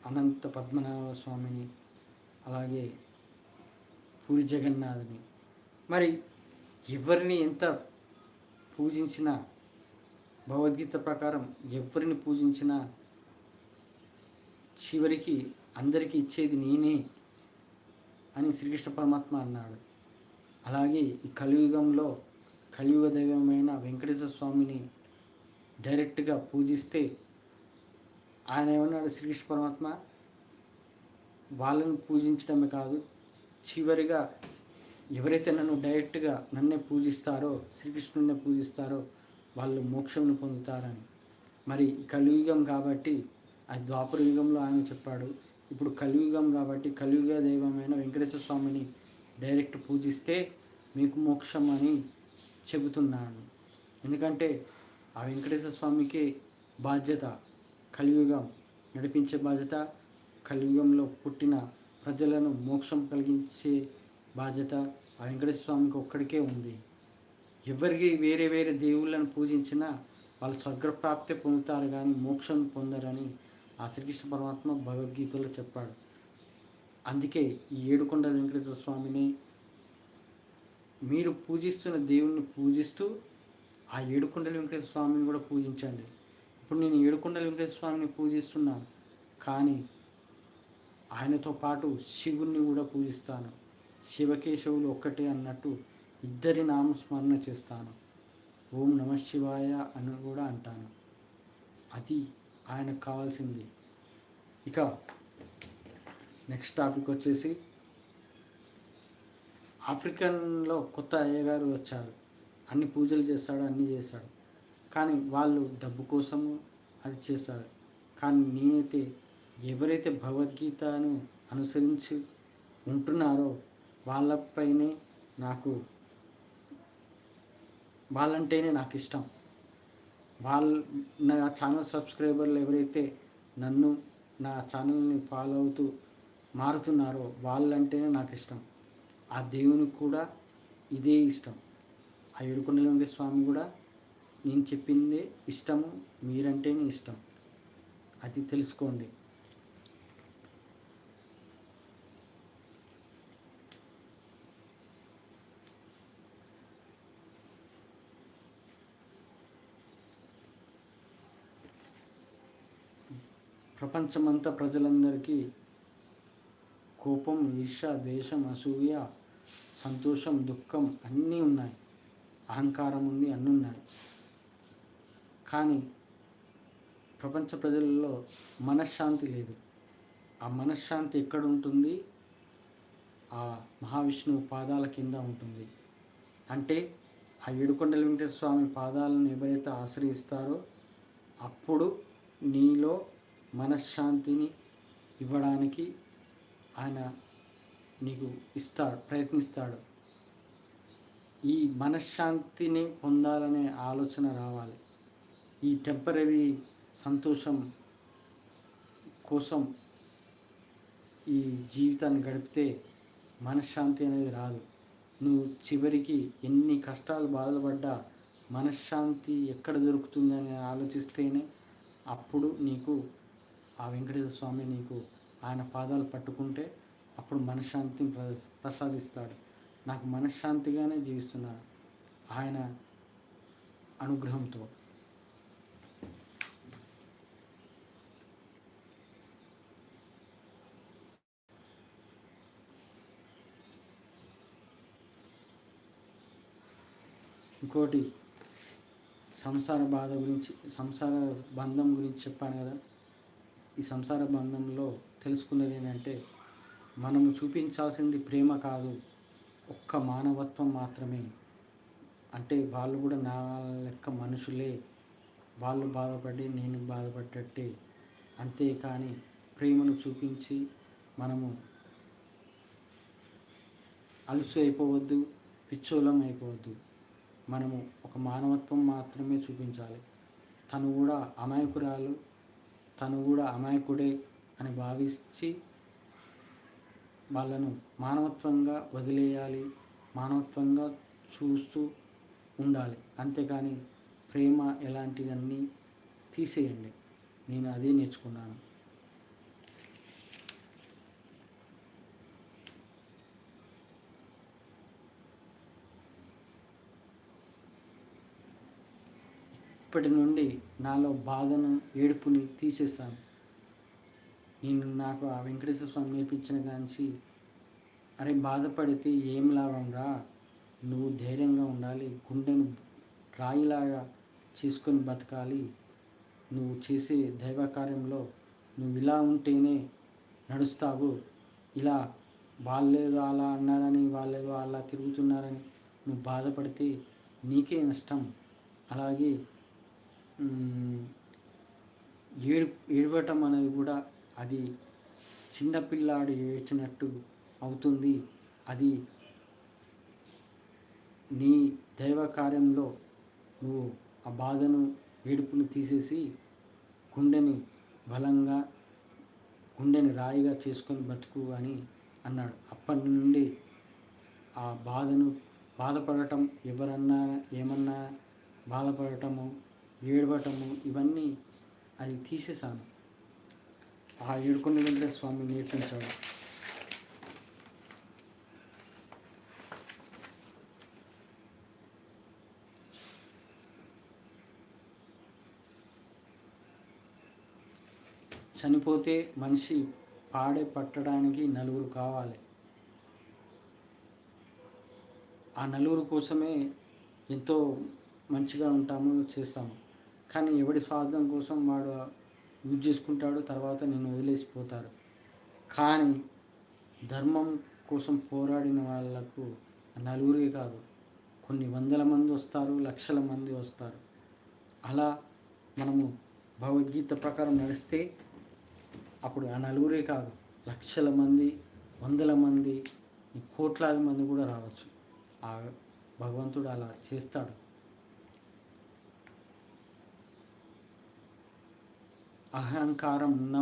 అనంత పద్మనాభ స్వామిని, అలాగే పూరి జగన్నాథుని. మరి ఎవరిని ఎంత పూజించినా, భగవద్గీత ప్రకారం ఎవరిని పూజించినా చివరికి అందరికీ ఇచ్చేది నేనే అని శ్రీకృష్ణ పరమాత్మ అన్నాడు. అలాగే ఈ కలియుగంలో కలియుగ దైవమైన వెంకటేశ్వర స్వామిని డైరెక్ట్గా పూజిస్తే ఆయన ఏమన్నాడు శ్రీకృష్ణ పరమాత్మ? వాళ్ళని పూజించడమే కాదు, చివరిగా ఎవరైతే నన్ను డైరెక్ట్గా నన్నే పూజిస్తారో, శ్రీకృష్ణుడినే పూజిస్తారో వాళ్ళు మోక్షంను పొందుతారని. మరి కలియుగం కాబట్టి, అది ద్వాపర యుగంలో ఆయన చెప్పాడు. ఇప్పుడు కలియుగం కాబట్టి కలియుగ దైవమైన వెంకటేశ్వర స్వామిని డైరెక్ట్ పూజిస్తే మీకు మోక్షం అని చెబుతున్నాను. ఎందుకంటే ఆ వెంకటేశ్వర స్వామికి బాధ్యత, కలియుగం నడిపించే బాధ్యత, కలియుగంలో పుట్టిన ప్రజలను మోక్షం కలిగించే బాధ్యత ఆ వెంకటేశ్వర స్వామికి ఒక్కడికే ఉంది. ఎవరికి వేరే వేరే దేవుళ్ళను పూజించినా వాళ్ళు స్వర్గప్రాప్తి పొందుతారు కానీ మోక్షం పొందరని ఆ శ్రీకృష్ణ పరమాత్మ భగవద్గీతలో చెప్పాడు. అందుకే ఈ ఏడుకొండల వెంకటేశ్వర స్వామిని మీరు పూజిస్తున్న దేవుణ్ణి పూజిస్తూ ఆ ఏడుకొండల వెంకటేశ్వర స్వామిని కూడా పూజించండి. ఇప్పుడు నేను ఏడుకొండల వెంకటేశ్వర స్వామిని పూజిస్తున్నాను, కానీ ఆయనతో పాటు శివుణ్ణి కూడా పూజిస్తాను. శివకేశవులు ఒక్కటే అన్నట్టు ఇద్దరి నామస్మరణ చేస్తాను. ఓం నమ శివాయ అని కూడా అంటాను. అది ఆయనకు కావాల్సింది. ఇక నెక్స్ట్ టాపిక్ వచ్చేసి ఆఫ్రికన్లో కొత్త అయ్యగారు వచ్చారు. అన్ని పూజలు చేస్తాడు, అన్నీ చేస్తాడు, కానీ వాళ్ళు డబ్బు కోసము అది చేస్తారు. కానీ నేనైతే ఎవరైతే భగవద్గీతను అనుసరించి ఉంటున్నారో వాళ్ళంటేనే నాకు ఇష్టం. నా ఛానల్ సబ్స్క్రైబర్లు ఎవరైతే నా ఛానల్ని ఫాలో అవుతూ మారుతున్నారో వాళ్ళంటేనే నాకు ఇష్టం. ఆ దేవునికి కూడా ఇదే ఇష్టం. ఆ ఏడుకొండల వెంకటేశ్వర స్వామి కూడా నేను చెప్పిందే ఇష్టము, మీరంటేనే ఇష్టం. అది తెలుసుకోండి. ప్రపంచమంతా ప్రజలందరికీ కోపం, ఈర్ష్య, ద్వేషం, అసూయ, సంతోషం, దుఃఖం అన్నీ ఉన్నాయి. అహంకారం ఉంది, అన్నీ ఉన్నాయి. కానీ ప్రపంచ ప్రజలలో మనశ్శాంతి లేదు. ఆ మనశ్శాంతి ఎక్కడ ఉంటుంది? ఆ మహావిష్ణువు పాదాల కింద ఉంటుంది. అంటే ఆ ఏడుకొండల వెంకటేశ్వర స్వామి పాదాలను ఎవరైతే ఆశ్రయిస్తారో అప్పుడు నీలో మనశ్శాంతిని ఇవ్వడానికి ఆయన నీకు ప్రయత్నిస్తాడు. ఈ మనశ్శాంతిని పొందాలనే ఆలోచన రావాలి. ఈ టెంపరరీ సంతోషం కోసం ఈ జీవితాన్ని గడిపితే మనశ్శాంతి అనేది రాదు. నువ్వు చివరికి ఎన్ని కష్టాలు బాధలు పడ్డా మనశ్శాంతి ఎక్కడ దొరుకుతుందని ఆలోచిస్తేనే అప్పుడు నీకు ఆ వెంకటేశ్వర స్వామి నీకు ఆయన పాదాలు పట్టుకుంటే అప్పుడు మనశ్శాంతిని ప్రసాదిస్తాడు. నాకు మనశ్శాంతిగానే జీవిస్తున్నాను ఆయన అనుగ్రహంతో. ఇంకోటి సంసార బాధ గురించి, సంసార బంధం గురించి చెప్పాను కదా. ఈ సంసార బంధంలో తెలుసుకున్నది ఏంటంటే మనము చూపించాల్సింది ప్రేమ కాదు, ఒక్క మానవత్వం మాత్రమే. అంటే వాళ్ళు కూడా నా లెక్క మనుషులే, వాళ్ళు బాధపడి నేను బాధపడ్డట్టే. అంతేకాని ప్రేమను చూపించి మనము అలుసు అయిపోవద్దు, పిచ్చోళం అయిపోవద్దు. మనము ఒక మానవత్వం మాత్రమే చూపించాలి. తను కూడా అమాయకురాలు, తను కూడా అమాయకుడే అని భావించి వాళ్ళను మానవత్వంగా వదిలేయాలి, మానవత్వంగా చూస్తూ ఉండాలి. అంతేకాని ప్రేమ ఎలాంటిదన్నీ తీసేయండి. నేను అదే నేర్చుకున్నాను. ఇప్పటి నుండి నాలో బాధను, ఏడుపుని తీసేస్తాను. నాకు ఆ వెంకటేశ్వర స్వామి నేర్పించిన కాంచి అరే బాధపడితే ఏం లాభం రా, నువ్వు ధైర్యంగా ఉండాలి, గుండెను రాయిలాగా చేసుకొని బతకాలి. నువ్వు చేసే దైవ కార్యంలో నువ్వు ఇలా ఉంటేనే నడుస్తావు. ఇలా వాళ్ళేదో అలా అన్నారని, వాళ్ళేదో అలా తిరుగుతున్నారని నువ్వు బాధపడితే నీకే నష్టం. అలాగే ఏడవటం అనేది కూడా అది చిన్నపిల్లాడు ఏడ్చినట్టు అవుతుంది. అది నీ దైవ కార్యంలో నువ్వు ఆ బాధను, ఏడుపును తీసేసి గుండెని బలంగా, గుండెని రాయిగా చేసుకొని బతుకు అని అన్నాడు. అప్పటి నుండి ఆ బాధపడటం, ఎవరన్నా ఏమన్నా బాధపడటము, ఏడవటము ఇవన్నీ అది తీసేసాను. ఆ ఏడుకొండ వెంకటేశ్వర స్వామి నేర్పించాడు. చనిపోతే మనిషి పాడే పట్టడానికి నలుగురు కావాలి. ఆ నలుగురు కోసమే ఎంతో మంచిగా ఉంటాము, చేస్తాము. కానీ ఎవడి స్వార్థం కోసం వాడు యూజ్ చేసుకుంటాడు, తర్వాత నిన్ను వదిలేసిపోతారు. కానీ ధర్మం కోసం పోరాడిన వాళ్ళకు నలుగురే కాదు, కొన్ని వందల మంది వస్తారు, లక్షల మంది వస్తారు. అలా మనము భగవద్గీత ప్రకారం నడిస్తే అప్పుడు ఆ నలుగురే కాదు, లక్షల మంది, వందల మంది, కోట్లాది మంది కూడా రావచ్చు. ఆ భగవంతుడు అలా చేస్తాడు. అహంకారం ఉన్న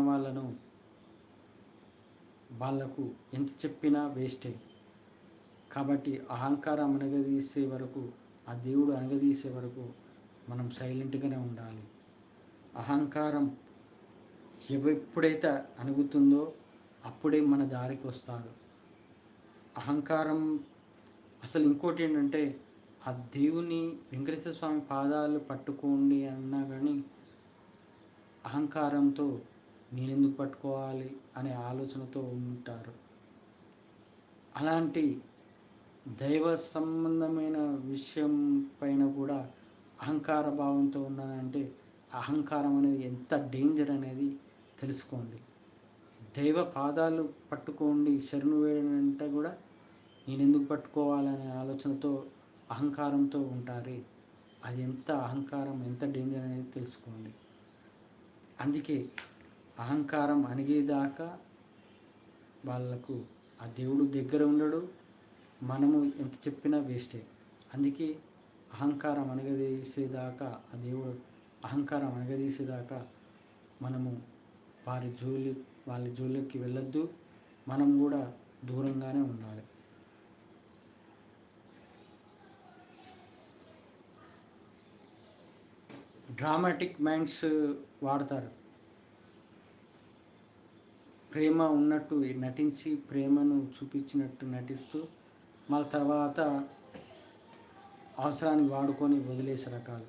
వాళ్ళకు ఎంత చెప్పినా వేస్టే. కాబట్టి అహంకారం అణగదీసే వరకు, ఆ దేవుడు అణగదీసే వరకు మనం సైలెంట్గానే ఉండాలి. అహంకారం ఎప్పుడైతే అణుగుతుందో అప్పుడే మన దారికి వస్తారు. అహంకారం అసలు ఇంకోటి ఏంటంటే, ఆ దేవుని వెంకటేశ్వర స్వామి పాదాలు పట్టుకోండి అన్నా కానీ అహంకారంతో నేనెందుకు పట్టుకోవాలి అనే ఆలోచనతో ఉంటారు. అలాంటి దైవ సంబంధమైన విషయం పైన కూడా అహంకార భావంతో ఉన్నదంటే అహంకారం అనేది ఎంత డేంజర్ అనేది తెలుసుకోండి. దైవ పాదాలు పట్టుకోండి శరణు వేయడంటే కూడా నేను ఎందుకు పట్టుకోవాలనే ఆలోచనతో అహంకారంతో ఉంటారే, అది ఎంత అహంకారం ఎంత డేంజర్ అనేది తెలుసుకోండి. అందుకే అహంకారం అణిగేదాకా వాళ్ళకు ఆ దేవుడు దగ్గర ఉండడు, మనము ఎంత చెప్పినా వేస్టే. అందుకే అహంకారం అణగదీసేదాకా ఆ దేవుడు అహంకారం అణగదీసేదాకా మనము వాళ్ళ జోలికి వెళ్ళొద్దు, మనం కూడా దూరంగానే ఉండాలి. డ్రామాటిక్ మైండ్స్ వాడతారు. ప్రేమ ఉన్నట్టు నటించి ప్రేమను చూపించినట్టు నటిస్తూ మళ్ళీ తర్వాత అవసరానికి వాడుకొని వదిలేసే రకాలు.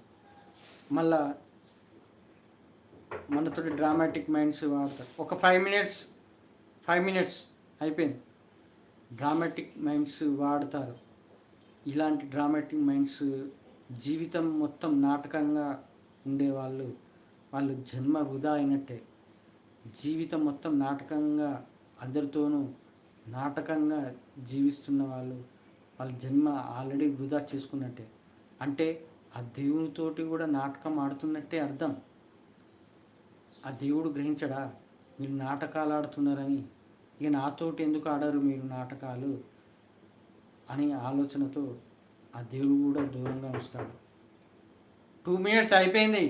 మళ్ళా మనతోటి డ్రామాటిక్ మైండ్స్ వాడతారు. ఒక 5 మినిట్స్ అయిపోయింది. డ్రామాటిక్ మైండ్స్ వాడతారు. ఇలాంటి డ్రామాటిక్ మైండ్స్ జీవితం మొత్తం నాటకంగా ఉండేవాళ్ళు, వాళ్ళు జన్మ వృధా అయినట్టే. జీవితం మొత్తం నాటకంగా అందరితోనూ నాటకంగా జీవిస్తున్న వాళ్ళ జన్మ ఆల్రెడీ వృధా చేసుకున్నట్టే. అంటే ఆ దేవునితోటి కూడా నాటకం ఆడుతున్నట్టే అర్థం. ఆ దేవుడు గ్రహించడా మీరు నాటకాలు ఆడుతున్నారని? ఇక నాతోటి ఎందుకు ఆడరు మీరు నాటకాలు అనే ఆలోచనతో ఆ దేవుడు కూడా దూరంగా ఉంచుతాడు. 2 మినిట్స్ అయిపోయింది.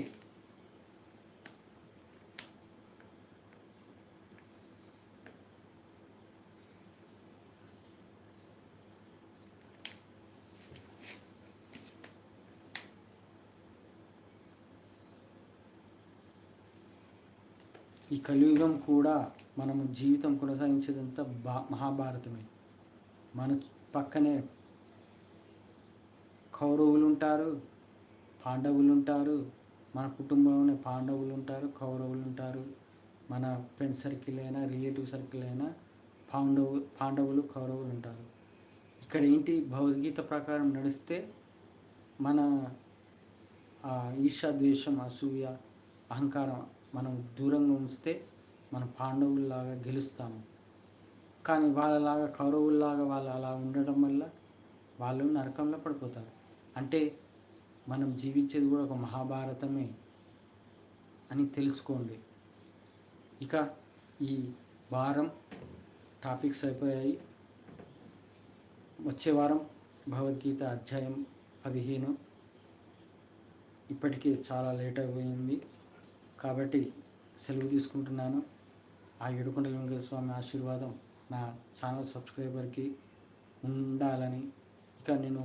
ఈ కలియుగం కూడా మనము జీవితం కొనసాగించేదంతా మహాభారతమే. మన పక్కనే కౌరవులు ఉంటారు, పాండవులు ఉంటారు. మన కుటుంబంలోనే పాండవులు ఉంటారు, కౌరవులు ఉంటారు. మన ఫ్రెండ్ సర్కిల్ అయినా రిలేటివ్ సర్కిల్ అయినా పాండవులు కౌరవులు ఉంటారు. ఇక్కడ ఏంటి, భగవద్గీత ప్రకారం నడిస్తే మన ఈర్ష్య ద్వేషం అసూయ అహంకారం మనం దూరంగా ఉంచితే మనం పాండవుల్లాగా గెలుస్తాము. కానీ వాళ్ళలాగా కౌరవుల్లాగా వాళ్ళు అలా ఉండడం వల్ల వాళ్ళు నరకంలో పడిపోతారు. అంటే మనం జీవించేది కూడా ఒక మహాభారతమే అని తెలుసుకోండి. ఇక ఈ వారం టాపిక్స్ అయిపోయాయి. వచ్చే వారం భగవద్గీత అధ్యాయం 15. ఇప్పటికీ చాలా లేట్ అయిపోయింది కాబట్టి సెలవు తీసుకుంటున్నాను. ఆ ఏడుకొండల వెంకటేశ్వర స్వామి ఆశీర్వాదం నా ఛానల్ సబ్స్క్రైబర్కి ఉండాలని. ఇక నేను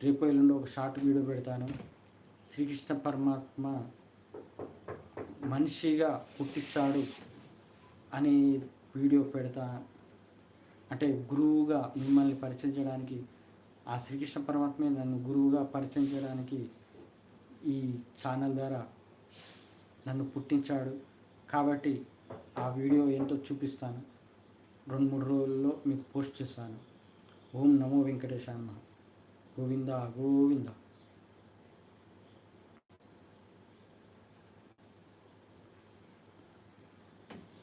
రేపు ఎల్లుండి ఒక షార్ట్ వీడియో పెడతాను. శ్రీకృష్ణ పరమాత్మ మనిషిగా పుట్టిస్తాడు అనే వీడియో పెడతా. అంటే గురువుగా మిమ్మల్ని పరిచయం చేయడానికి, ఆ శ్రీకృష్ణ పరమాత్మే నన్ను గురువుగా పరిచయం చేయడానికి ఈ ఛానల్ ద్వారా నన్ను పుట్టించాడు. కాబట్టి ఆ వీడియో ఏంటో చూపిస్తాను. 2-3 రోజుల్లో మీకు పోస్ట్ చేస్తాను. ఓం నమో వెంకటేశాయ. గోవింద గోవింద.